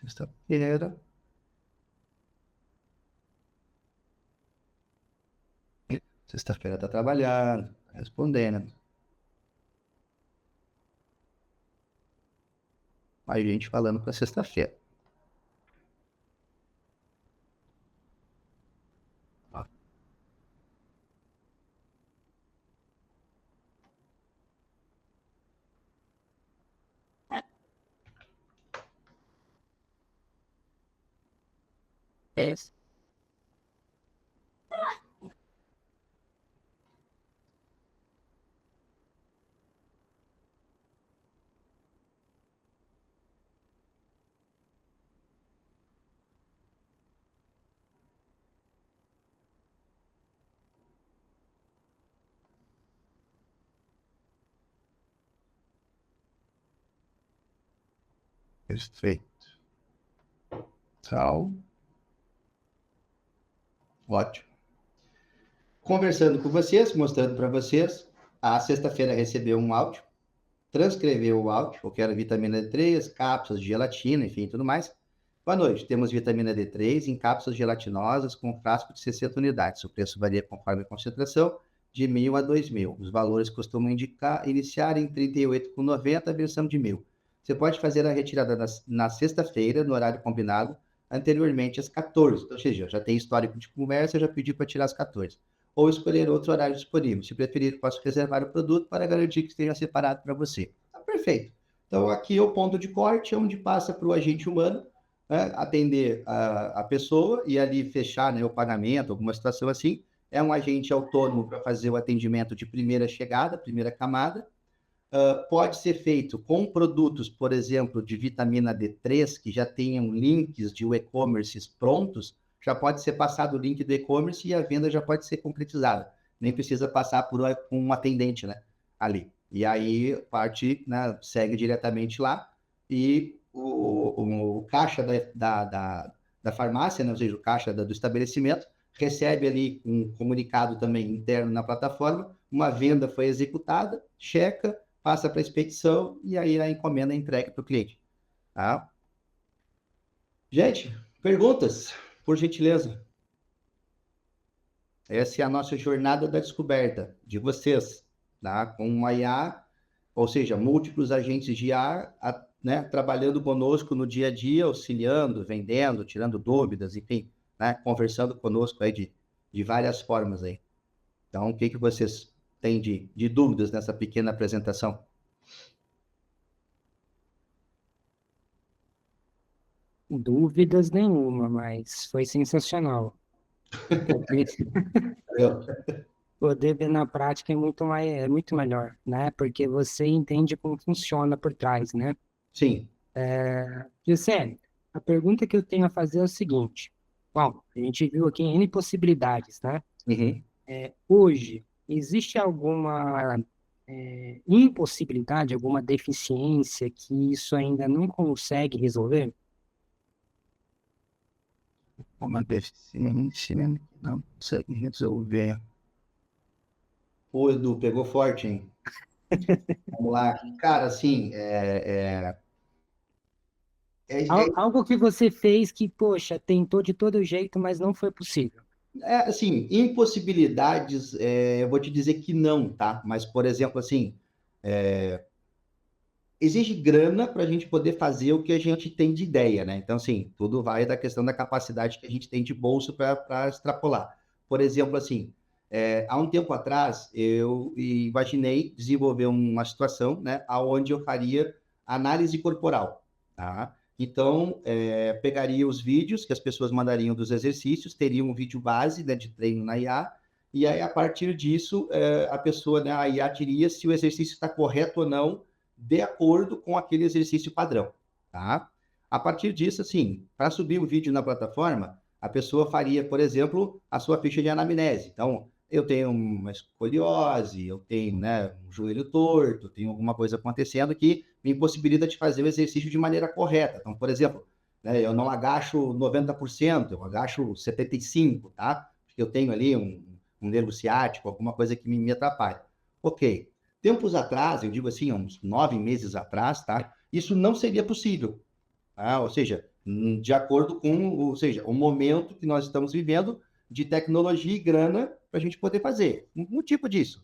Sexta-feira. Sexta-feira tá trabalhando, tá respondendo. Mais gente falando para sexta-feira. Ó. Esse. Perfeito. Então, ótimo. Conversando com vocês, mostrando para vocês, a sexta-feira recebeu um áudio, transcreveu o áudio, eu quero vitamina D3, cápsulas de gelatina, enfim, tudo mais. Boa noite, temos vitamina D3 em cápsulas gelatinosas com frasco de 60 unidades. O preço varia conforme a concentração, de 1.000 a 2.000. Os valores costumam iniciar em R$ 38,90 a versão de 1.000. Você pode fazer a retirada na sexta-feira, no horário combinado, anteriormente às 14. Ou seja, já tem histórico de conversa, eu já pedi para tirar às 14. Ou escolher outro horário disponível. Se preferir, posso reservar o produto para garantir que esteja separado para você. Tá perfeito. Então, aqui é o ponto de corte, onde passa para o agente humano, né, atender a pessoa e ali fechar, né, o pagamento, alguma situação assim. É um agente autônomo para fazer o atendimento de primeira chegada, primeira camada. Pode ser feito com produtos, por exemplo, de vitamina D3, que já tenham links de e-commerce prontos, já pode ser passado o link do e-commerce e a venda já pode ser concretizada. Nem precisa passar por um atendente, né, ali. E aí, parte, né, segue diretamente lá e o caixa da farmácia, né, ou seja, o caixa do estabelecimento, recebe ali um comunicado também interno na plataforma, uma venda foi executada, checa, passa para a expedição e aí a encomenda é entregue para o cliente. Tá? Gente, perguntas, por gentileza. Essa é a nossa jornada da descoberta de vocês, tá? Com uma IA, ou seja, múltiplos agentes de IA, né, trabalhando conosco no dia a dia, auxiliando, vendendo, tirando dúvidas, enfim, né, conversando conosco aí de várias formas aí. Então, o que vocês têm de dúvidas nessa pequena apresentação? Dúvidas nenhuma, mas foi sensacional. Poder ver na prática é muito melhor, né? Porque você entende como funciona por trás, né? Sim. Gisele, a pergunta que eu tenho a fazer é o seguinte. Bom, a gente viu aqui N possibilidades, né? Uhum. Hoje, existe alguma impossibilidade, alguma deficiência que isso ainda não consegue resolver? Uma deficiência, não consegue resolver. Pô, Edu, pegou forte, hein? Vamos lá. Cara, assim, Algo que você fez que, poxa, tentou de todo jeito, mas não foi possível. assim, impossibilidades, eu vou te dizer que não, tá? Mas, por exemplo, assim, exige grana para a gente poder fazer o que a gente tem de ideia, né? Então, assim, tudo vai da questão da capacidade que a gente tem de bolso para extrapolar. Por exemplo, assim, há um tempo atrás, eu imaginei desenvolver uma situação, né, onde eu faria análise corporal, tá? Então, pegaria os vídeos que as pessoas mandariam dos exercícios, teria um vídeo base, né, de treino na IA, E aí, a partir disso, a pessoa, né, a IA diria se o exercício está correto ou não, de acordo com aquele exercício padrão, tá? A partir disso, assim, para subir o vídeo na plataforma, a pessoa faria, por exemplo, a sua ficha de anamnese. Então, eu tenho uma escoliose, eu tenho, né, um joelho torto, tenho alguma coisa acontecendo que me impossibilita de fazer o exercício de maneira correta. Então, por exemplo, né, eu não agacho 90%, eu agacho 75%, tá? Porque eu tenho ali um nervo ciático, alguma coisa que me atrapalha. Ok. Tempos atrás, eu digo assim, uns 9 meses atrás, tá? Isso não seria possível. Tá? Ou seja, de acordo com, ou seja, o momento que nós estamos vivendo de tecnologia e grana para a gente poder fazer. Um tipo disso.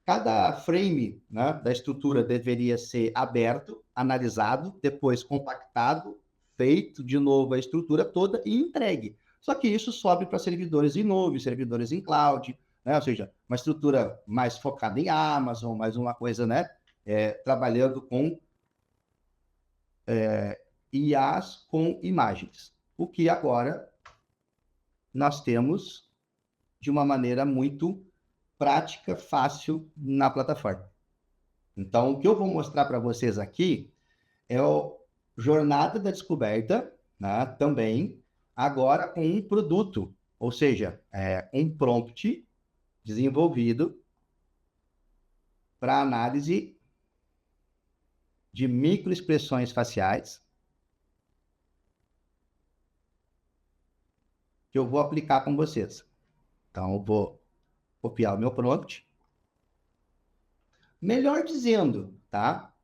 Cada frame, né, da estrutura deveria ser aberto, analisado, depois compactado, feito de novo a estrutura toda e entregue. Só que isso sobe para servidores em nuvem, servidores em cloud, né? Ou seja, uma estrutura mais focada em Amazon, mais uma coisa, né? Trabalhando com IAs com imagens. O que agora nós temos de uma maneira muito prática, fácil na plataforma. Então, o que eu vou mostrar para vocês aqui é a jornada da descoberta, né, também, agora com um produto, ou seja, um prompt desenvolvido para análise de microexpressões faciais, que eu vou aplicar com vocês. Então, eu vou copiar o meu prompt. Melhor dizendo, tá?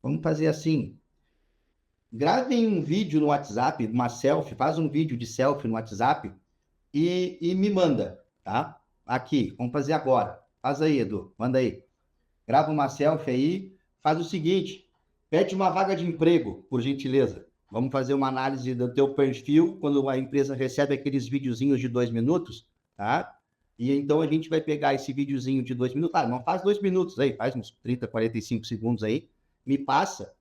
Vamos fazer assim. Gravem um vídeo no WhatsApp, uma selfie, faz um vídeo de selfie no WhatsApp e me manda, tá? Aqui, vamos fazer agora. Faz aí, Edu, manda aí. Grava uma selfie aí, faz o seguinte, pede uma vaga de emprego, por gentileza. Vamos fazer uma análise do teu perfil quando a empresa recebe aqueles videozinhos de 2 minutos, tá? E então a gente vai pegar esse videozinho de 2 minutos, não faz 2 minutos aí, faz uns 30, 45 segundos aí, me passa,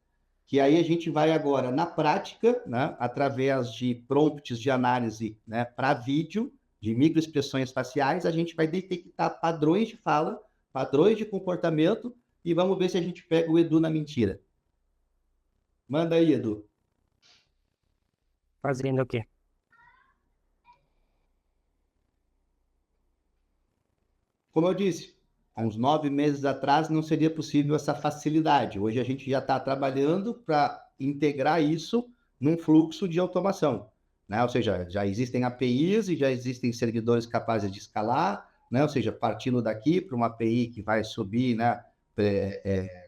que aí a gente vai agora, na prática, né, através de prompts de análise, né, para vídeo, de microexpressões faciais, a gente vai detectar padrões de fala, padrões de comportamento, e vamos ver se a gente pega o Edu na mentira. Manda aí, Edu. Fazendo o quê? Como eu disse, há uns 9 meses atrás não seria possível essa facilidade. Hoje a gente já está trabalhando para integrar isso num fluxo de automação, né? Ou seja, já existem APIs e já existem servidores capazes de escalar, né? Ou seja, partindo daqui para uma API que vai subir, né?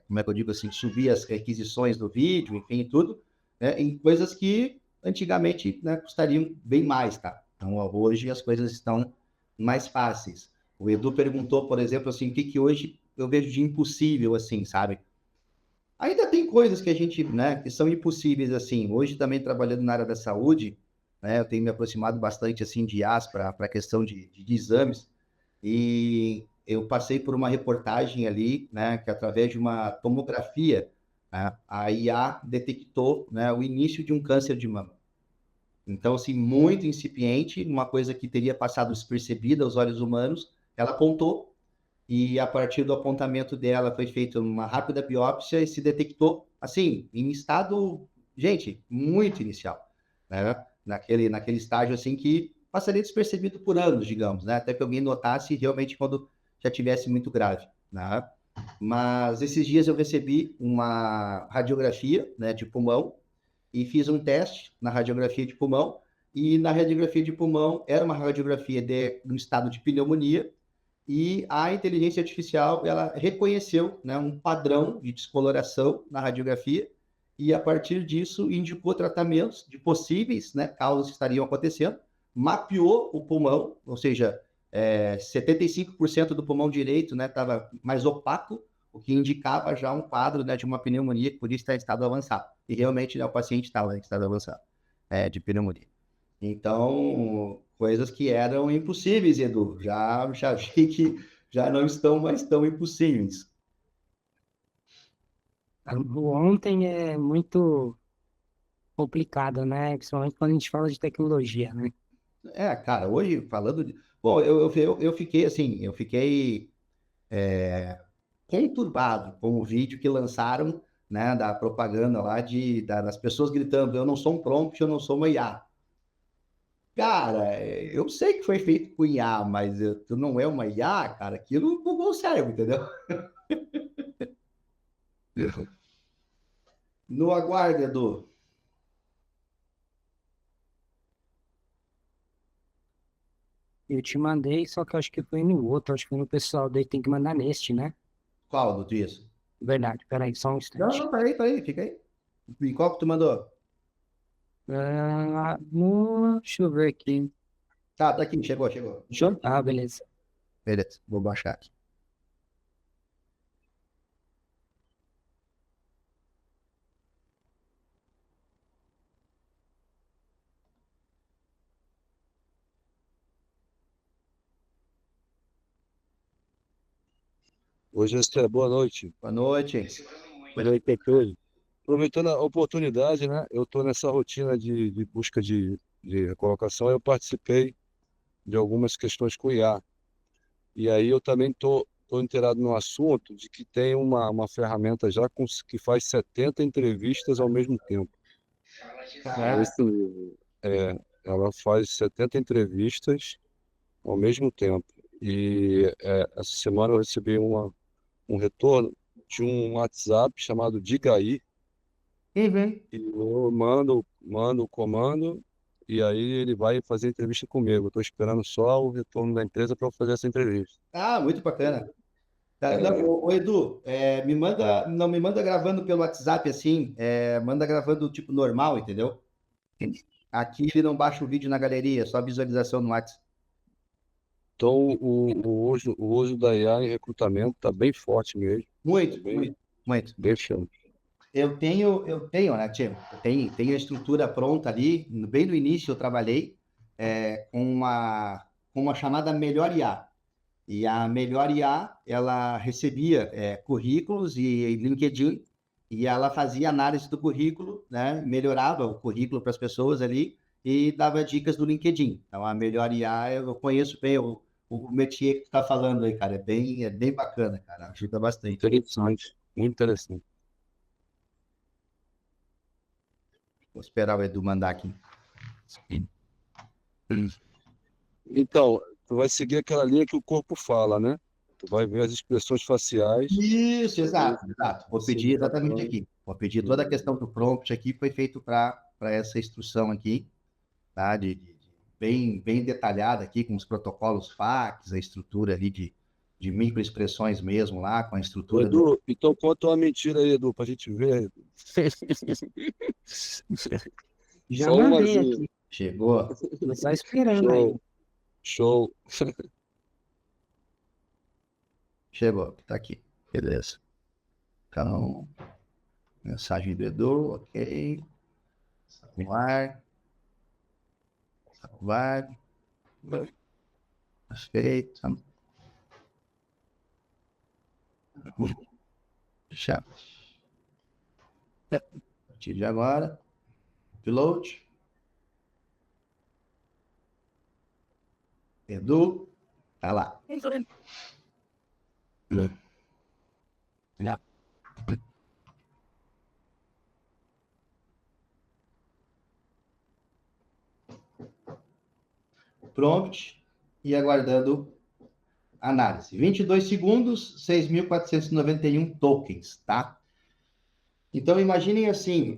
Como é que eu digo assim? Subir as requisições do vídeo, enfim, tudo, né? Em coisas que antigamente, né, custariam bem mais, tá? Então, hoje as coisas estão mais fáceis. O Edu perguntou, por exemplo, assim, o que hoje eu vejo de impossível, assim, sabe? Ainda tem coisas que a gente, né, que são impossíveis, assim. Hoje, também trabalhando na área da saúde, né, eu tenho me aproximado bastante, assim, de IAs para a questão de exames. E eu passei por uma reportagem ali, né, que através de uma tomografia, né, a IA detectou, né, o início de um câncer de mama. Então, assim, muito incipiente, uma coisa que teria passado despercebida aos olhos humanos, ela apontou, e a partir do apontamento dela foi feita uma rápida biópsia e se detectou, assim, em estado, gente, muito inicial, né? Naquele estágio, assim, que passaria despercebido por anos, digamos, né? Até que alguém notasse realmente quando já tivesse muito grave, né? Mas esses dias eu recebi uma radiografia, né, de pulmão, e fiz um teste na radiografia de pulmão, e na radiografia de pulmão era uma radiografia no estado de pneumonia, e a inteligência artificial, ela reconheceu, né, um padrão de descoloração na radiografia, e a partir disso indicou tratamentos de possíveis, né, causas que estariam acontecendo, mapeou o pulmão, ou seja, 75% do pulmão direito, né, estava mais opaco, o que indicava já um quadro, né, de uma pneumonia que podia estar em estado avançado. E realmente, né, o paciente estava em estado avançado de pneumonia. Então, coisas que eram impossíveis, Edu, já vi que já não estão mais tão impossíveis. O ontem é muito complicado, né? Principalmente quando a gente fala de tecnologia, né? Cara, hoje, falando Bom, eu fiquei assim, conturbado com o vídeo que lançaram, né, da propaganda lá das pessoas gritando, eu não sou um prompt, eu não sou uma IA. Cara, eu sei que foi feito com IA, mas tu não é uma IA, cara, aquilo bugou o cérebro, entendeu? No aguardo, Edu. Eu te mandei, só que eu acho que foi no outro, acho que foi no pessoal, daí tem que mandar neste, né? Qual, Dudu, isso? Verdade, peraí, só um Não, instante. não, peraí, fica aí. E qual que tu mandou? Deixa eu ver aqui. Tá aqui, chegou. Ah, beleza. Beleza, vou baixar aqui. Hoje é boa noite. Boa noite. Boa noite, Pedro. Aproveitando a oportunidade, né? Eu estou nessa rotina de busca de recolocação. Eu participei de algumas questões com IA. E aí eu também estou inteirado no assunto de que tem uma ferramenta já que faz 70 entrevistas ao mesmo tempo. Caraca. Esse nível. Ela faz 70 entrevistas ao mesmo tempo. E essa semana eu recebi um retorno de um WhatsApp chamado Diga Aí, Uhum. e eu mando o comando, e aí ele vai fazer entrevista comigo. Estou esperando só o retorno da empresa para eu fazer essa entrevista. Ah, muito bacana. Tá, não, ô, Edu, não me manda gravando pelo WhatsApp assim, manda gravando tipo normal, entendeu? Aqui ele não baixa o vídeo na galeria, só visualização no WhatsApp. Então, o uso da IA em recrutamento está bem forte mesmo, Muito, bem, muito. bem chão. Eu tenho, né, Tio? Tenho a estrutura pronta ali. Bem no início eu trabalhei com uma chamada Melhor IA. E a Melhor IA, ela recebia currículos e LinkedIn, e ela fazia análise do currículo, né? Melhorava o currículo para as pessoas ali e dava dicas do LinkedIn. Então, a Melhor IA, eu conheço bem o métier que tu está falando aí, cara. É bem bacana, cara. Ajuda bastante. Interessante, muito interessante. Vou esperar o Edu mandar aqui. Então, tu vai seguir aquela linha que o corpo fala, né? Tu vai ver as expressões faciais. Isso, exato. Vou Sim, pedir exatamente bacana. aqui. Vou pedir toda a questão do prompt aqui, foi feito para essa instrução aqui, tá? Bem detalhada aqui, com os protocolos FACS, a estrutura ali de microexpressões mesmo lá, com a estrutura do. Edu, então conta uma mentira aí, Edu, pra gente ver. Já Só mandei umazinha. aqui. Chegou. Tô só esperando aí. Show. Chegou, tá aqui. Beleza. Então, mensagem do Edu, ok. Salvar. Perfeito. Já. A partir de agora, upload. Edu, tá lá. Prompt e aguardando análise. 22 segundos, 6.491 tokens, tá? Então, imaginem assim,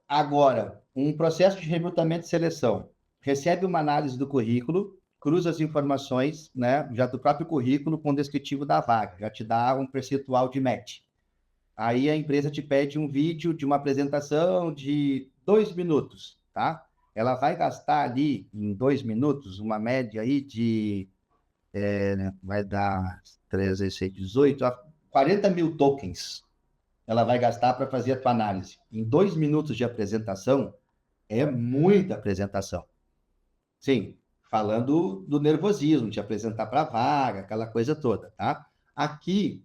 agora, um processo de recrutamento e seleção. Recebe uma análise do currículo, cruza as informações, né, já do próprio currículo com o descritivo da vaga, já te dá um percentual de match. Aí a empresa te pede um vídeo de uma apresentação de 2 minutos, tá? Ela vai gastar ali, em 2 minutos, uma média aí de, vai dar 18, 40 mil tokens. Ela vai gastar para fazer a tua análise. Em 2 minutos de apresentação, é muita apresentação. Sim, falando do nervosismo, de apresentar para a vaga, aquela coisa toda, tá? Aqui,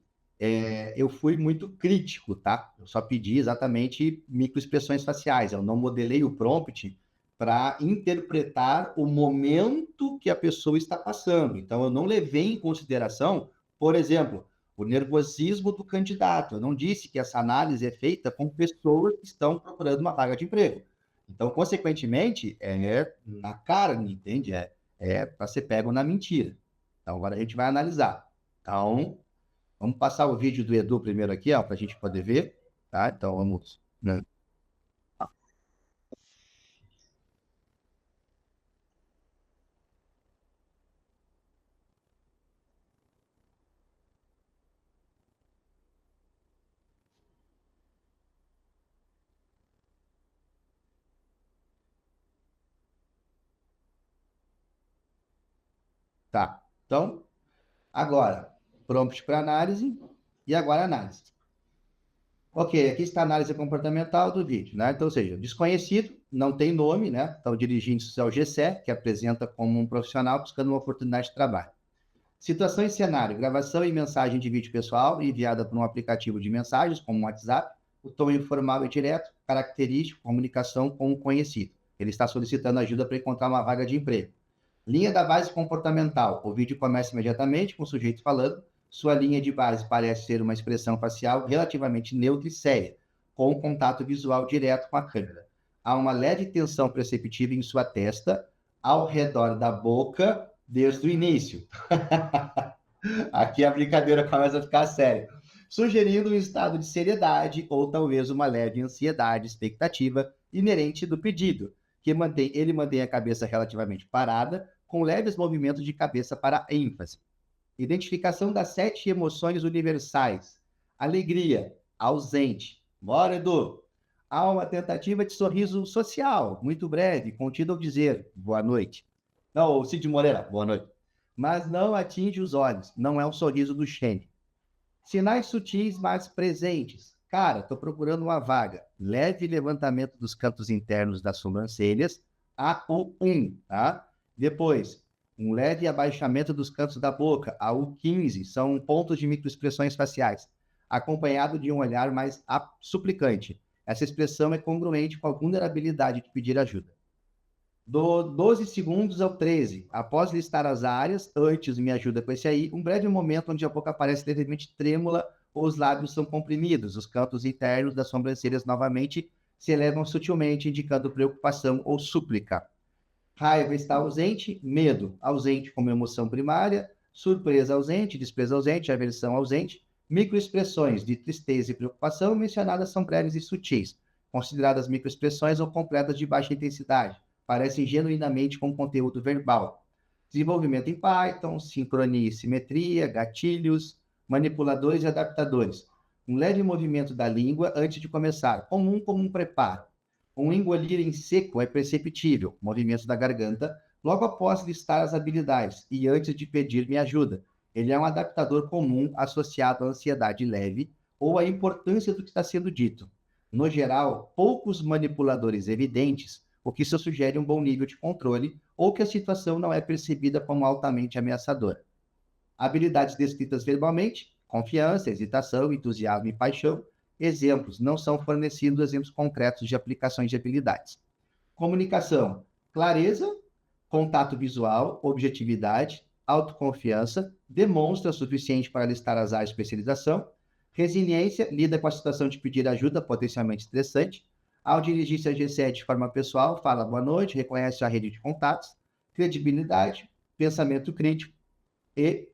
eu fui muito crítico, tá? Eu só pedi exatamente microexpressões faciais. Eu não modelei o prompt para interpretar o momento que a pessoa está passando. Então, eu não levei em consideração, por exemplo, o nervosismo do candidato. Eu não disse que essa análise é feita com pessoas que estão procurando uma vaga de emprego. Então, consequentemente, é na cara, entende? É para ser pego na mentira. Então, agora a gente vai analisar. Então, vamos passar o vídeo do Edu primeiro aqui, ó, para a gente poder ver. Tá? Então, vamos... né? Tá. Então, agora, prompt para análise e agora análise. Ok, aqui está a análise comportamental do vídeo, né? Então, ou seja, desconhecido, não tem nome, né? Então, dirigindo-se ao GCE, que apresenta como um profissional buscando uma oportunidade de trabalho. Situação e cenário, gravação e mensagem de vídeo pessoal enviada por um aplicativo de mensagens, como o WhatsApp, o tom informal e direto, característico, comunicação com o conhecido. Ele está solicitando ajuda para encontrar uma vaga de emprego. Linha da base comportamental, o vídeo começa imediatamente com o sujeito falando, sua linha de base parece ser uma expressão facial relativamente neutra e séria, com um contato visual direto com a câmera. Há uma leve tensão perceptível em sua testa, ao redor da boca, desde o início. Aqui a brincadeira começa a ficar séria. Sugerindo um estado de seriedade ou talvez uma leve ansiedade, expectativa inerente do pedido, que ele mantém a cabeça relativamente parada, com leves movimentos de cabeça para ênfase. Identificação das 7 emoções universais. Alegria, ausente. Bora, Edu. Há uma tentativa de sorriso social, muito breve, contido ao dizer boa noite. Não, o Cid Moreira, boa noite. Mas não atinge os olhos, não é um sorriso do Xene. Sinais sutis, mas presentes. Cara, estou procurando uma vaga. Leve levantamento dos cantos internos das sobrancelhas, AU1, tá? Depois, um leve abaixamento dos cantos da boca, AU15, são pontos de microexpressões faciais, acompanhado de um olhar mais suplicante. Essa expressão é congruente com a vulnerabilidade de pedir ajuda. Do 12 segundos ao 13, após listar as áreas, antes me ajuda com esse aí, um breve momento onde a boca parece levemente trêmula ou os lábios são comprimidos, os cantos internos das sobrancelhas novamente se elevam sutilmente, indicando preocupação ou súplica. Raiva está ausente, medo ausente como emoção primária, surpresa ausente, desprezo ausente, aversão ausente, microexpressões de tristeza e preocupação mencionadas são breves e sutis, consideradas microexpressões ou completas de baixa intensidade, parecem genuinamente com conteúdo verbal. Desenvolvimento em Python, sincronia e simetria, gatilhos, manipuladores e adaptadores. Um leve movimento da língua antes de começar, comum como um preparo. Um engolir em seco é perceptível, movimento da garganta, logo após listar as habilidades e antes de pedir minha ajuda. Ele é um adaptador comum associado à ansiedade leve ou à importância do que está sendo dito. No geral, poucos manipuladores evidentes, o que isso sugere um bom nível de controle ou que a situação não é percebida como altamente ameaçadora. Habilidades descritas verbalmente, confiança, hesitação, entusiasmo e paixão. Exemplos, não são fornecidos exemplos concretos de aplicações de habilidades. Comunicação, clareza, contato visual, objetividade, autoconfiança, demonstra o suficiente para listar as áreas de especialização. Resiliência, lida com a situação de pedir ajuda potencialmente estressante. Ao dirigir-se a GCE de forma pessoal, fala boa noite, reconhece a rede de contatos. Credibilidade, pensamento crítico e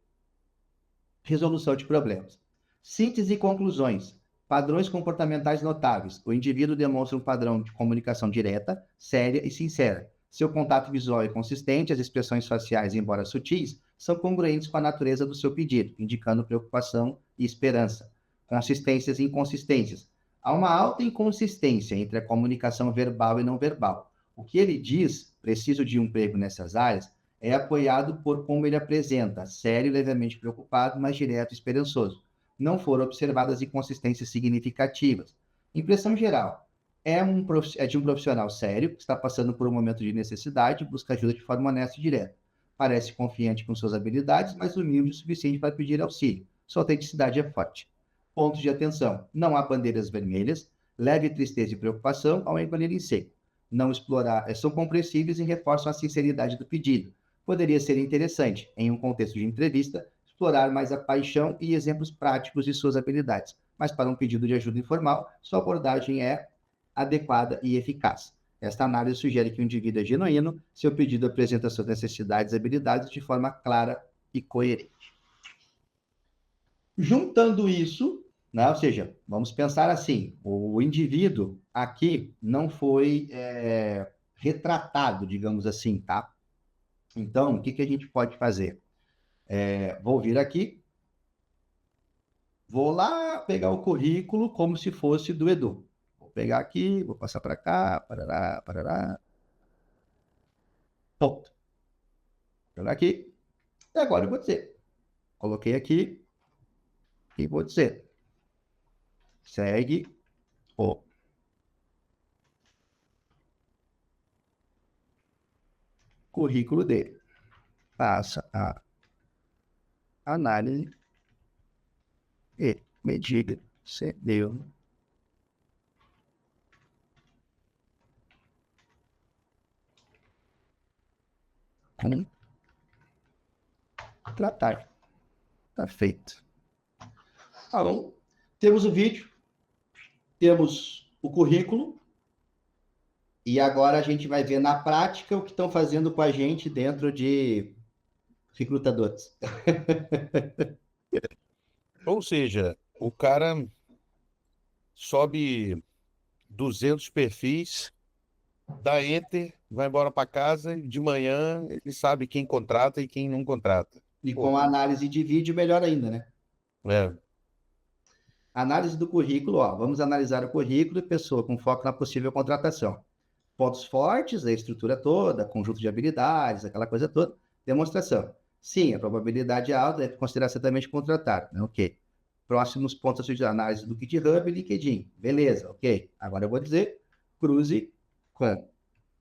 resolução de problemas. Síntese e conclusões. Padrões comportamentais notáveis. O indivíduo demonstra um padrão de comunicação direta, séria e sincera. Seu contato visual é consistente, as expressões faciais, embora sutis, são congruentes com a natureza do seu pedido, indicando preocupação e esperança. Consistências e inconsistências. Há uma alta inconsistência entre a comunicação verbal e não verbal. O que ele diz, preciso de um emprego nessas áreas, é apoiado por como ele apresenta, sério e levemente preocupado, mas direto e esperançoso. Não foram observadas inconsistências significativas. Impressão geral. É de um profissional sério, que está passando por um momento de necessidade, busca ajuda de forma honesta e direta. Parece confiante com suas habilidades, mas humilde o suficiente para pedir auxílio. Sua autenticidade é forte. Pontos de atenção. Não há bandeiras vermelhas, leve tristeza e preocupação ao engolir em seco. não explorar, são compreensíveis e reforçam a sinceridade do pedido. Poderia ser interessante, em um contexto de entrevista, explorar mais a paixão e exemplos práticos de suas habilidades, mas para um pedido de ajuda informal, sua abordagem é adequada e eficaz. Esta análise sugere que o indivíduo é genuíno, seu pedido apresenta suas necessidades e habilidades de forma clara e coerente. Juntando isso, né, ou seja, vamos pensar assim, o indivíduo aqui não foi retratado, digamos assim, tá? Então, o que a gente pode fazer? Vou vir aqui, vou lá pegar o currículo como se fosse do Edu. Vou pegar aqui, vou passar para cá, parará, parará. Ponto. Vou pegar aqui, e agora eu vou dizer. Coloquei aqui e vou dizer. Segue o currículo dele. Faça a análise e me diga se deu tratar. Tá feito. Tá bom. Temos o vídeo, temos o currículo, e agora a gente vai ver na prática o que estão fazendo com a gente dentro de recrutadores. Ou seja, o cara sobe 200 perfis, dá enter, vai embora para casa e de manhã ele sabe quem contrata e quem não contrata. E com a análise de vídeo, melhor ainda, né? É. Análise do currículo, ó. Vamos analisar o currículo de pessoa com foco na possível contratação. Pontos fortes, a estrutura toda, conjunto de habilidades, aquela coisa toda. Demonstração. Sim, a probabilidade é alta, deve considerar certamente contratado. Né? Ok. Próximos pontos de análise do GitHub e LinkedIn. Beleza, ok. Agora eu vou dizer, cruze com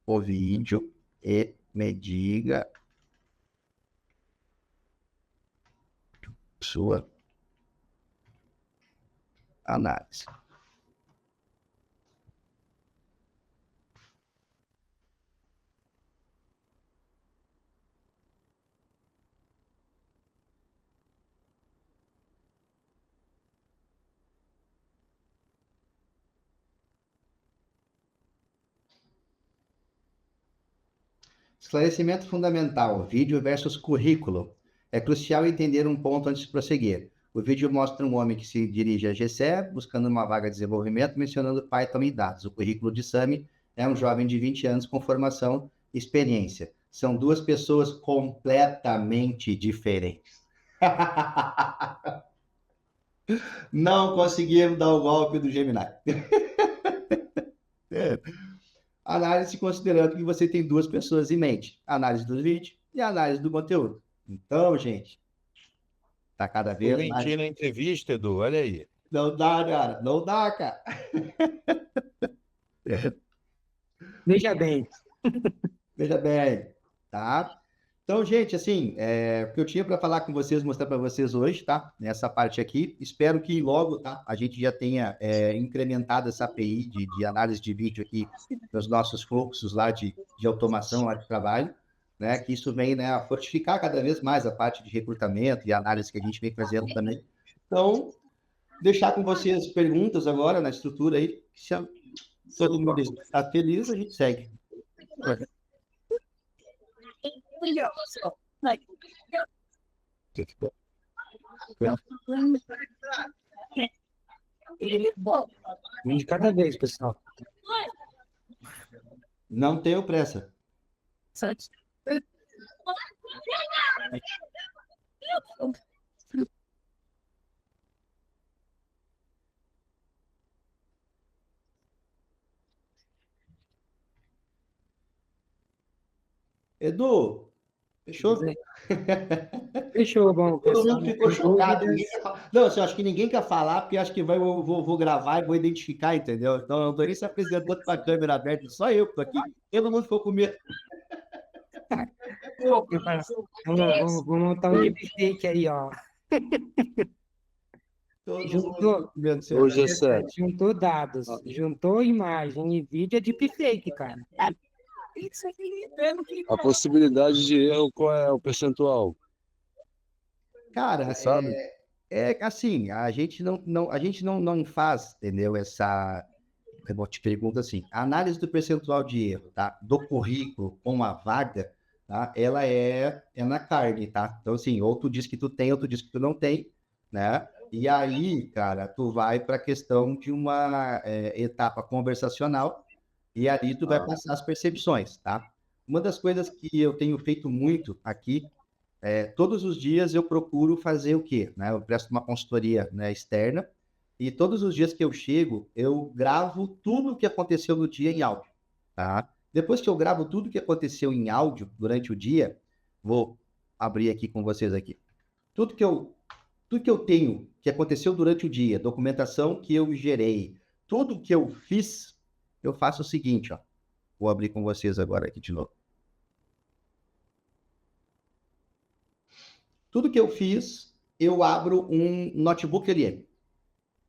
o vídeo e me diga sua análise. Esclarecimento fundamental, vídeo versus currículo. É crucial entender um ponto antes de prosseguir. O vídeo mostra um homem que se dirige à GCE, buscando uma vaga de desenvolvimento, mencionando Python e dados. O currículo de Sami é um jovem de 20 anos com formação e experiência. São duas pessoas completamente diferentes. Não conseguiram dar o golpe do Gemini. Análise considerando que você tem duas pessoas em mente. Análise do vídeo e análise do conteúdo. Então, gente, tá cada vez Eu mais... menti na entrevista, Edu, olha aí. Não dá, cara. Não dá, cara. Veja bem, Veja bem, tá? Então, gente, assim, o que eu tinha para falar com vocês, mostrar para vocês hoje, tá? Nessa parte aqui. Espero que logo, tá? A gente já tenha incrementado essa API de análise de vídeo aqui nos nossos fluxos lá de automação lá de trabalho, né? Que isso vem, né, a fortificar cada vez mais a parte de recrutamento e análise que a gente vem fazendo também. Então, deixar com vocês perguntas agora na estrutura aí. Se todo mundo está feliz, a gente segue. um de cada vez, pessoal. Não tenho pressa. Edu, fechou? Fechou, bom, Todo pessoal. mundo ficou Tem chocado. dúvidas? Ninguém quer falar. Não, eu acho que ninguém quer falar, porque acho que eu vou gravar e vou identificar, entendeu? Então, eu não tô nem se apresentando com a câmera aberta, só eu que tô aqui. Todo mundo ficou com medo. Vou montar um deepfake aí, ó. Todo Juntou, mundo vendo seu Hoje é sério. juntou dados, juntou imagem e vídeo é deepfake, cara. Isso aí, pelo que A possibilidade de erro, qual é o percentual? Cara, Você sabe? é assim, a gente não faz, entendeu? Eu te pergunto assim, a análise do percentual de erro, tá? Do currículo com a vaga, tá? Ela é na carne, tá? Então, assim, ou tu diz que tu tem, ou tu diz que tu não tem, né? E aí, cara, tu vai para a questão de uma etapa conversacional e ali tu vai Ah, passar as percepções, tá? Uma das coisas que eu tenho feito muito aqui todos os dias eu procuro fazer o quê? Né? Eu presto uma consultoria, né, externa e todos os dias que eu chego, eu gravo tudo o que aconteceu no dia em áudio, tá? Depois que eu gravo tudo o que aconteceu em áudio durante o dia, vou abrir aqui com vocês aqui. Tudo que eu, tudo que eu tenho que aconteceu durante o dia, documentação que eu gerei, tudo que eu fiz, eu faço o seguinte, ó. Vou abrir com vocês agora aqui de novo. Tudo que eu fiz, eu abro um notebook LM,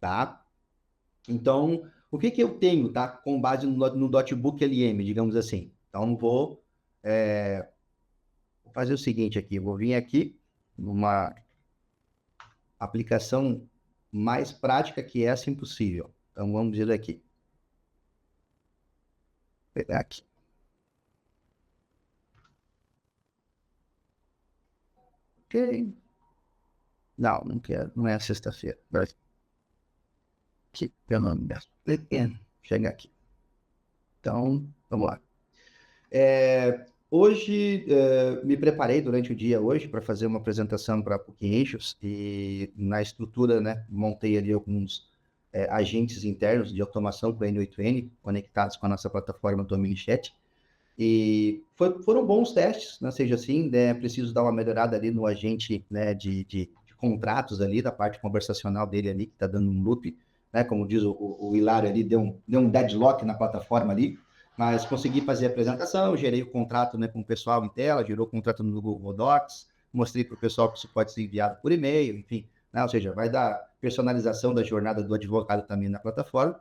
tá? Então, o que eu tenho, tá? Com base no notebook LM, digamos assim. Então, vou fazer o seguinte aqui. Vou vir aqui numa aplicação mais prática que essa impossível. Então, vamos dizer aqui. Vou pegar aqui. Ok. Não, não quero. Não é sexta-feira. Aqui, pelo nome dela. Chega aqui. Então, vamos lá. Hoje, me preparei durante o dia hoje para fazer uma apresentação para a PUC-Eixos e na estrutura, né, montei ali alguns agentes internos de automação para N8N conectados com a nossa plataforma do MiniChat. E foram bons testes, né, seja assim, né, preciso dar uma melhorada ali no agente, né, de contratos ali, da parte conversacional dele ali, que está dando um loop, né, como diz o Hilário ali, deu um deadlock na plataforma ali, mas consegui fazer a apresentação, gerei o contrato, né, com o pessoal em tela, gerou o contrato no Google Docs, mostrei para o pessoal que isso pode ser enviado por e-mail, enfim, né, ou seja, vai dar personalização da jornada do advogado também na plataforma,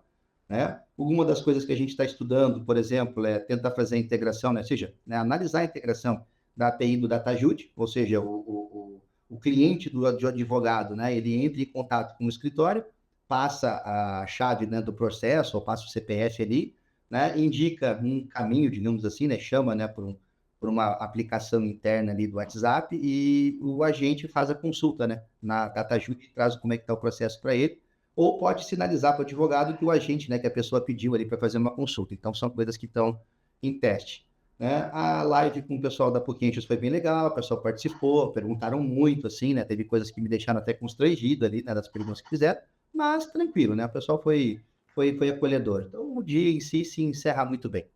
né? Uma das coisas que a gente está estudando, por exemplo, é tentar fazer a integração, né, ou seja, né, analisar a integração da API do DataJude, ou seja, o cliente do advogado, né, ele entra em contato com o escritório, passa a chave, né, do processo, ou passa o CPF ali, né, indica um caminho, digamos assim, né, chama, né, por uma aplicação interna ali do WhatsApp e o agente faz a consulta, né, na DataJude, traz como é que está o processo para ele, ou pode sinalizar para o advogado que o agente, né, que a pessoa pediu ali para fazer uma consulta. Então, são coisas que estão em teste. Né? A live com o pessoal da PUC-Eixos foi bem legal, o pessoal participou, perguntaram muito, assim, né? Teve coisas que me deixaram até constrangido ali, né, das perguntas que fizeram, mas tranquilo, né? O pessoal foi acolhedor. Então, o dia em si se encerra muito bem.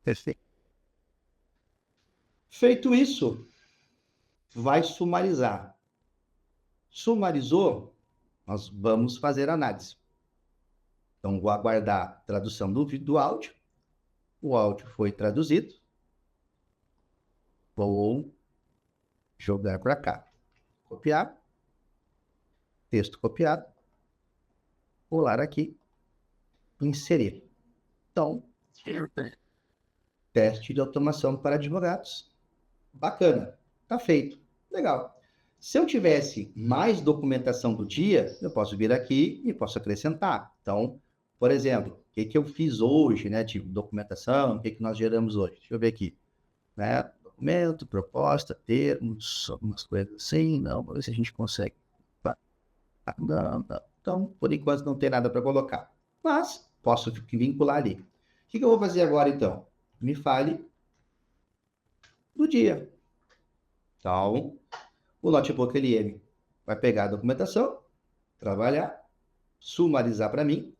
Perfeito. Feito isso, vai sumarizar. Sumarizou, nós vamos fazer análise. Então, vou aguardar a tradução do áudio. O áudio foi traduzido. Vou jogar para cá. Copiar. Texto copiado. Pular aqui. Inserir. Então, teste de automação para advogados. Bacana. Tá feito. Legal. Se eu tivesse mais documentação do dia, eu posso vir aqui e posso acrescentar. Então, por exemplo, o que eu fiz hoje, né, de documentação, o que nós geramos hoje? Deixa eu ver aqui, né, documento, proposta, termos, algumas coisas assim, não, vamos ver se a gente consegue. Não. Então, por enquanto não tem nada para colocar, mas posso vincular ali. O que eu vou fazer agora, então? Me fale do dia. Então, o notebook LM vai pegar a documentação, trabalhar, sumarizar para mim,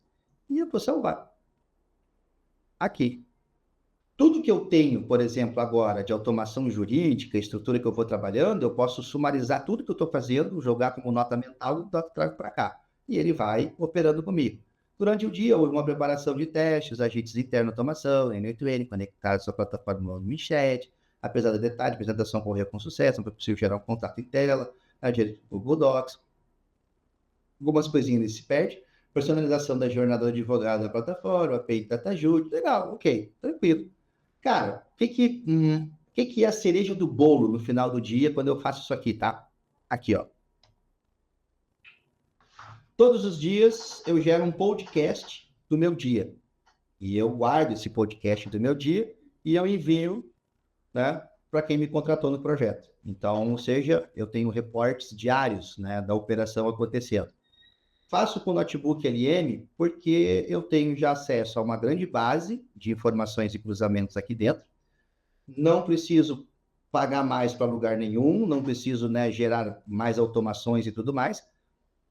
e eu vou salvar. Aqui. Tudo que eu tenho, por exemplo, agora de automação jurídica, estrutura que eu vou trabalhando, eu posso sumarizar tudo que eu estou fazendo, jogar como nota mental e trago para cá. E ele vai operando comigo. Durante o dia, houve uma preparação de testes, agentes internos de automação, N8N, conectados à plataforma do MiniChat. Apesar do detalhe, a apresentação correu com sucesso, não foi possível gerar um contato em tela, Google Docs. algumas coisinhas ele se perde. Personalização da jornada do advogado da plataforma, API DataJut, legal, ok, tranquilo. Cara, o que é a cereja do bolo no final do dia quando eu faço isso aqui, tá? Aqui, ó. Todos os dias eu gero um podcast do meu dia. E eu guardo esse podcast do meu dia e eu envio, né, para quem me contratou no projeto. Então, ou seja, eu tenho reportes diários, né, da operação acontecendo. Faço com o notebook LM porque eu tenho já acesso a uma grande base de informações e cruzamentos aqui dentro. Não preciso pagar mais para lugar nenhum, não preciso, né, gerar mais automações e tudo mais.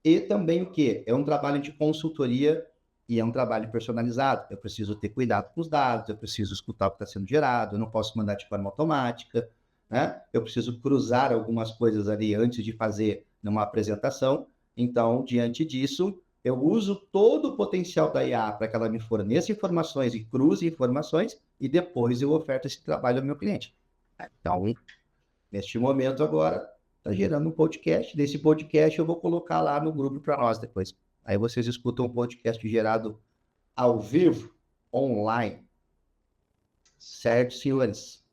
E também o quê? É um trabalho de consultoria e é um trabalho personalizado. Eu preciso ter cuidado com os dados, eu preciso escutar o que está sendo gerado, eu não posso mandar de forma automática, né? Eu preciso cruzar algumas coisas ali antes de fazer numa apresentação. Então, diante disso, eu uso todo o potencial da IA para que ela me forneça informações e cruze informações e depois eu oferto esse trabalho ao meu cliente. Então, neste momento agora, está gerando um podcast. Desse podcast eu vou colocar lá no grupo para nós depois. Aí vocês escutam um podcast gerado ao vivo, online. Certo, senhores?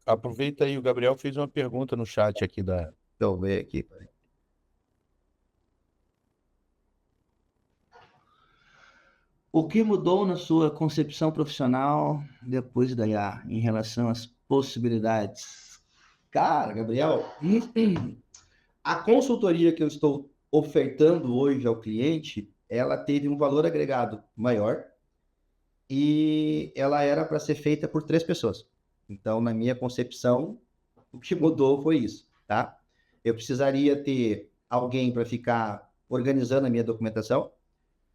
Aproveita aí, o Gabriel fez uma pergunta no chat aqui da. Deixa eu ver aqui. O que mudou na sua concepção profissional depois da IA em relação às possibilidades? Cara, Gabriel, a consultoria que eu estou ofertando hoje ao cliente, ela teve um valor agregado maior e ela era para ser feita por 3 pessoas. Então, na minha concepção, o que mudou foi isso, tá? Eu precisaria ter alguém para ficar organizando a minha documentação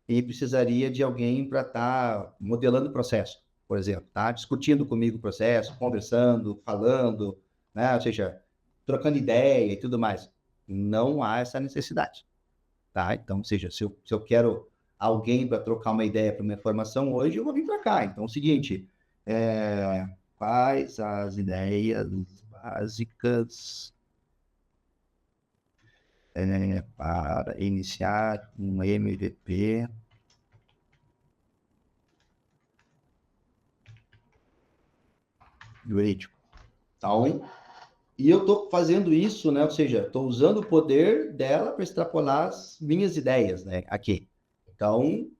e precisaria de alguém para estar modelando o processo, por exemplo, tá? Discutindo comigo o processo, conversando, falando, né? Ou seja, trocando ideia e tudo mais. Não há essa necessidade, tá? Então, ou seja, se eu quero alguém para trocar uma ideia para uma informação hoje, eu vou vir para cá. Então, é o seguinte, quais as ideias básicas para iniciar um MVP jurídico? Então, e eu estou fazendo isso, né? Ou seja, estou usando o poder dela para extrapolar as minhas ideias, né? Aqui. Então,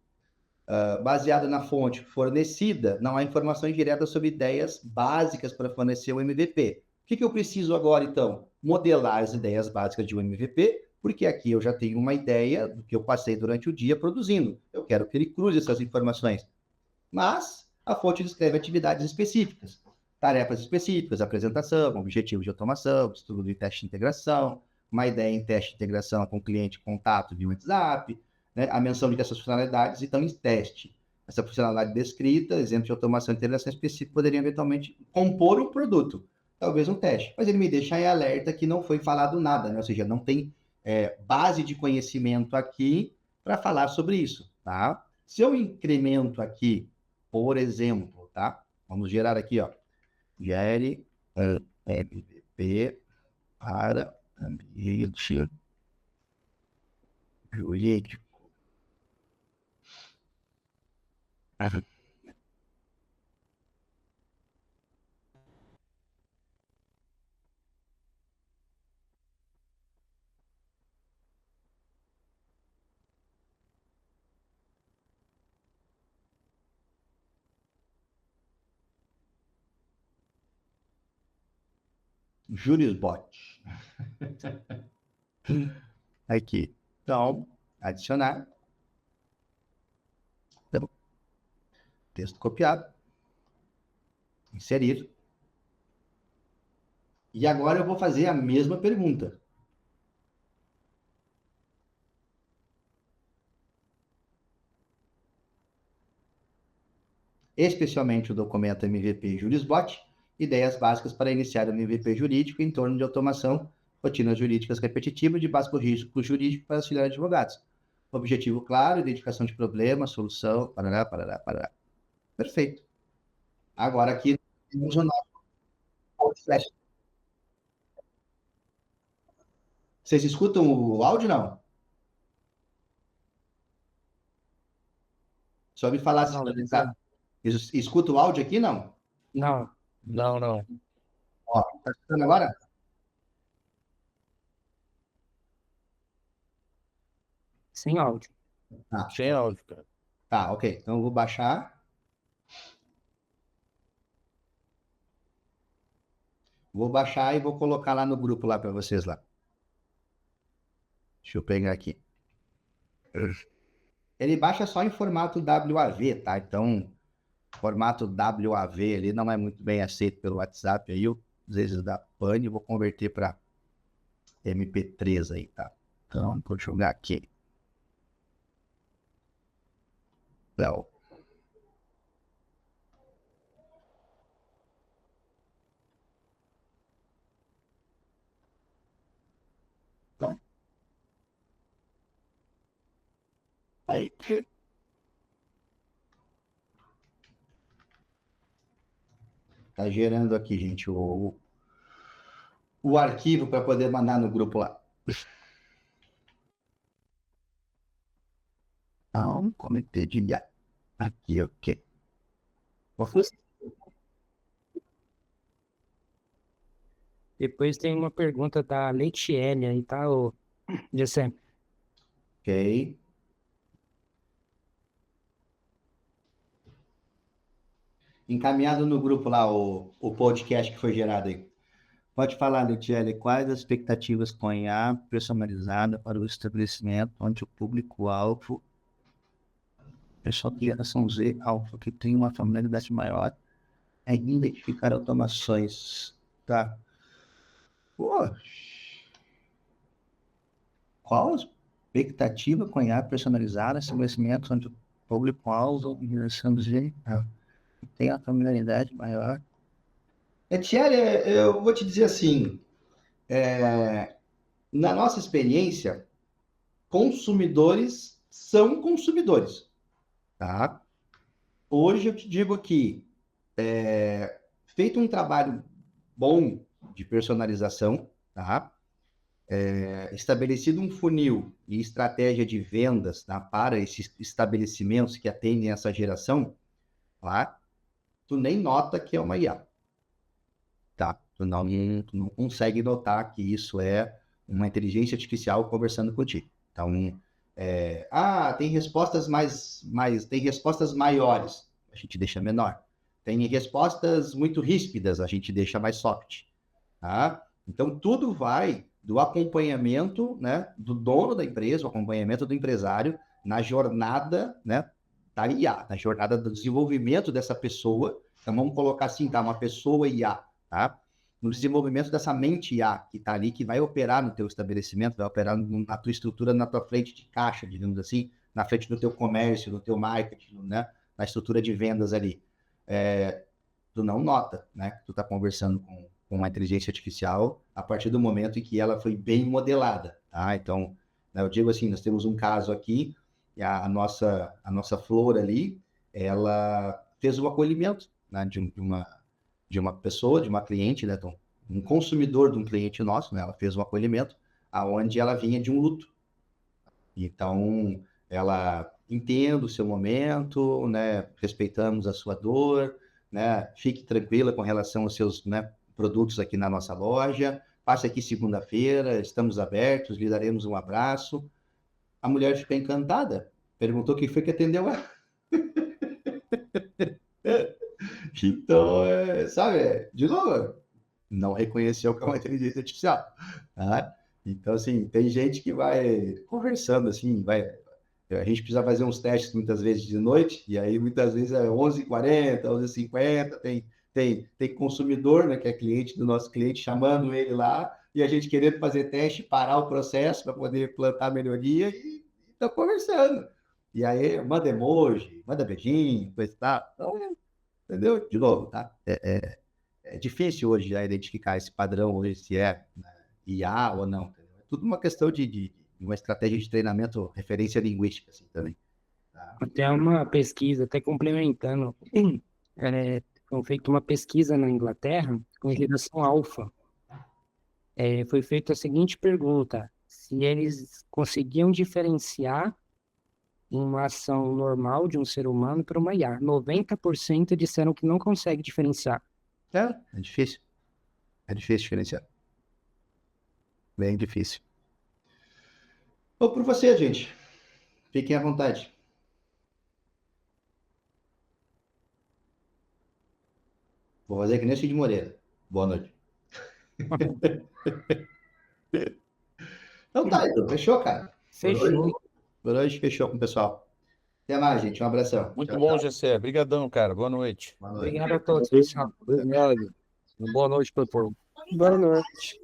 baseada na fonte fornecida, não há informações diretas sobre ideias básicas para fornecer o MVP. O que eu preciso agora, então? Modelar as ideias básicas de um MVP, porque aqui eu já tenho uma ideia do que eu passei durante o dia produzindo. Eu quero que ele cruze essas informações. Mas a fonte descreve atividades específicas, tarefas específicas, apresentação, objetivos de automação, estudo de teste de integração, uma ideia em teste de integração com cliente, contato via WhatsApp, né? A menção dessas funcionalidades estão em teste. Essa funcionalidade descrita, exemplo de automação e integração específica, poderiam eventualmente compor um produto, talvez um teste. Mas ele me deixa em alerta que não foi falado nada, né? Ou seja, não tem base de conhecimento aqui para falar sobre isso, tá? Se eu incremento aqui, por exemplo, tá? Vamos gerar aqui, ó. Gere MVP para ambiente jurídico. Jurisbot. Aqui. Então, adicionar. Então, texto copiado. Inserir. E agora eu vou fazer a mesma pergunta. Especialmente o documento MVP Jurisbot, ideias básicas para iniciar o MVP jurídico em torno de automação, rotinas jurídicas repetitivas de básico risco jurídico para auxiliar advogados. Objetivo claro, identificação de problema, solução, parará, parará, parará. Perfeito. Agora aqui temos o nosso flash. Vocês escutam o áudio, não? Só me falar se Não, tá. Escuta o áudio aqui, não? não, Não. Ó, tá escutando agora? sem áudio. Sem áudio, cara. Tá, ok. Então eu vou baixar. Vou baixar e vou colocar lá no grupo lá para vocês lá. Deixa eu pegar aqui. Ele baixa só em formato WAV, tá? Então, formato WAV ali não é muito bem aceito pelo WhatsApp. Aí eu, às vezes, dá pane, vou converter para MP3 aí, tá? Então, vou jogar aqui. Não. Aí. Tá gerando aqui, gente, o arquivo para poder mandar no grupo lá. Não, compartilhar. Aqui, ok. Depois tem uma pergunta da Leitiele aí, tá, ô Gessé? Ok. Encaminhado no grupo lá o podcast que foi gerado aí. Pode falar, Letiele, quais as expectativas com a IA personalizada para o estabelecimento onde o público-alvo, pessoal de geração Z, alfa, que tem uma familiaridade maior, é identificar automações, tá? Pô, qual a expectativa com a IA personalizada, estabelecimento onde o público-alvo, geração Z, tem a familiaridade maior? Etiele, eu vou te dizer assim, na nossa experiência, consumidores são consumidores, tá? Hoje eu te digo aqui, feito um trabalho bom de personalização, tá? Estabelecido um funil e estratégia de vendas, tá? Para esses estabelecimentos que atendem essa geração, tá? Tu nem nota que é uma IA. Tá? Tu não consegue notar que isso é uma inteligência artificial conversando contigo. Então, tem respostas tem respostas maiores, a gente deixa menor. Tem respostas muito ríspidas, a gente deixa mais soft. Tá? Então, tudo vai do acompanhamento, né, do dono da empresa, o acompanhamento do empresário na jornada, né, da IA, na jornada do desenvolvimento dessa pessoa. Então, vamos colocar assim, tá? Uma pessoa IA, tá? No desenvolvimento dessa mente IA que está ali, que vai operar no teu estabelecimento, vai operar na tua estrutura, na tua frente de caixa, digamos assim, na frente do teu comércio, do teu marketing, né? Na estrutura de vendas ali. Tu não nota, né? Que tu está conversando com uma inteligência artificial a partir do momento em que ela foi bem modelada, tá? Então, né, eu digo assim, nós temos um caso aqui, a nossa flor ali, ela fez o acolhimento, né, de uma pessoa, de uma cliente, né, então, um consumidor de um cliente nosso, né, ela fez um acolhimento aonde ela vinha de um luto. Então, ela entende o seu momento, né, respeitamos a sua dor, né, fique tranquila com relação aos seus, né, produtos aqui na nossa loja, passe aqui segunda-feira, estamos abertos, lhe daremos um abraço. A mulher ficou encantada, perguntou quem foi que atendeu ela. Então, sabe, de novo, não reconheceu que é uma inteligência artificial, tá? Então, assim, tem gente que vai conversando, assim, a gente precisa fazer uns testes muitas vezes de noite, e aí muitas vezes é 11h40, 11h50, tem consumidor, né, que é cliente do nosso cliente, chamando ele lá, e a gente querendo fazer teste, parar o processo para poder plantar melhoria, e tá conversando. E aí, manda emoji, manda beijinho, coisa e tal. Então, entendeu? De novo, tá? É difícil hoje já identificar esse padrão, hoje, se é IA ou não. É tudo uma questão de uma estratégia de treinamento, referência linguística, assim, também. Tá? Até uma pesquisa, até complementando, foi feita uma pesquisa na Inglaterra com geração alfa. Foi feita a seguinte pergunta: se eles conseguiam diferenciar uma ação normal de um ser humano para uma IA. 90% disseram que não consegue diferenciar. É difícil. É difícil diferenciar. Bem difícil. Vou por você, gente. Fiquem à vontade. Vou fazer que nem o Cid Moreira. Boa noite. Então tá, então. Fechou, cara? Fechou. Boa noite, fechou com o pessoal. Até mais, gente. Um abração. Muito Tchau, bom, tchau. Gessé. Obrigadão, cara. Boa noite. Boa noite. Obrigado a todos, pessoal. Obrigado. Boa noite para todos. Boa noite.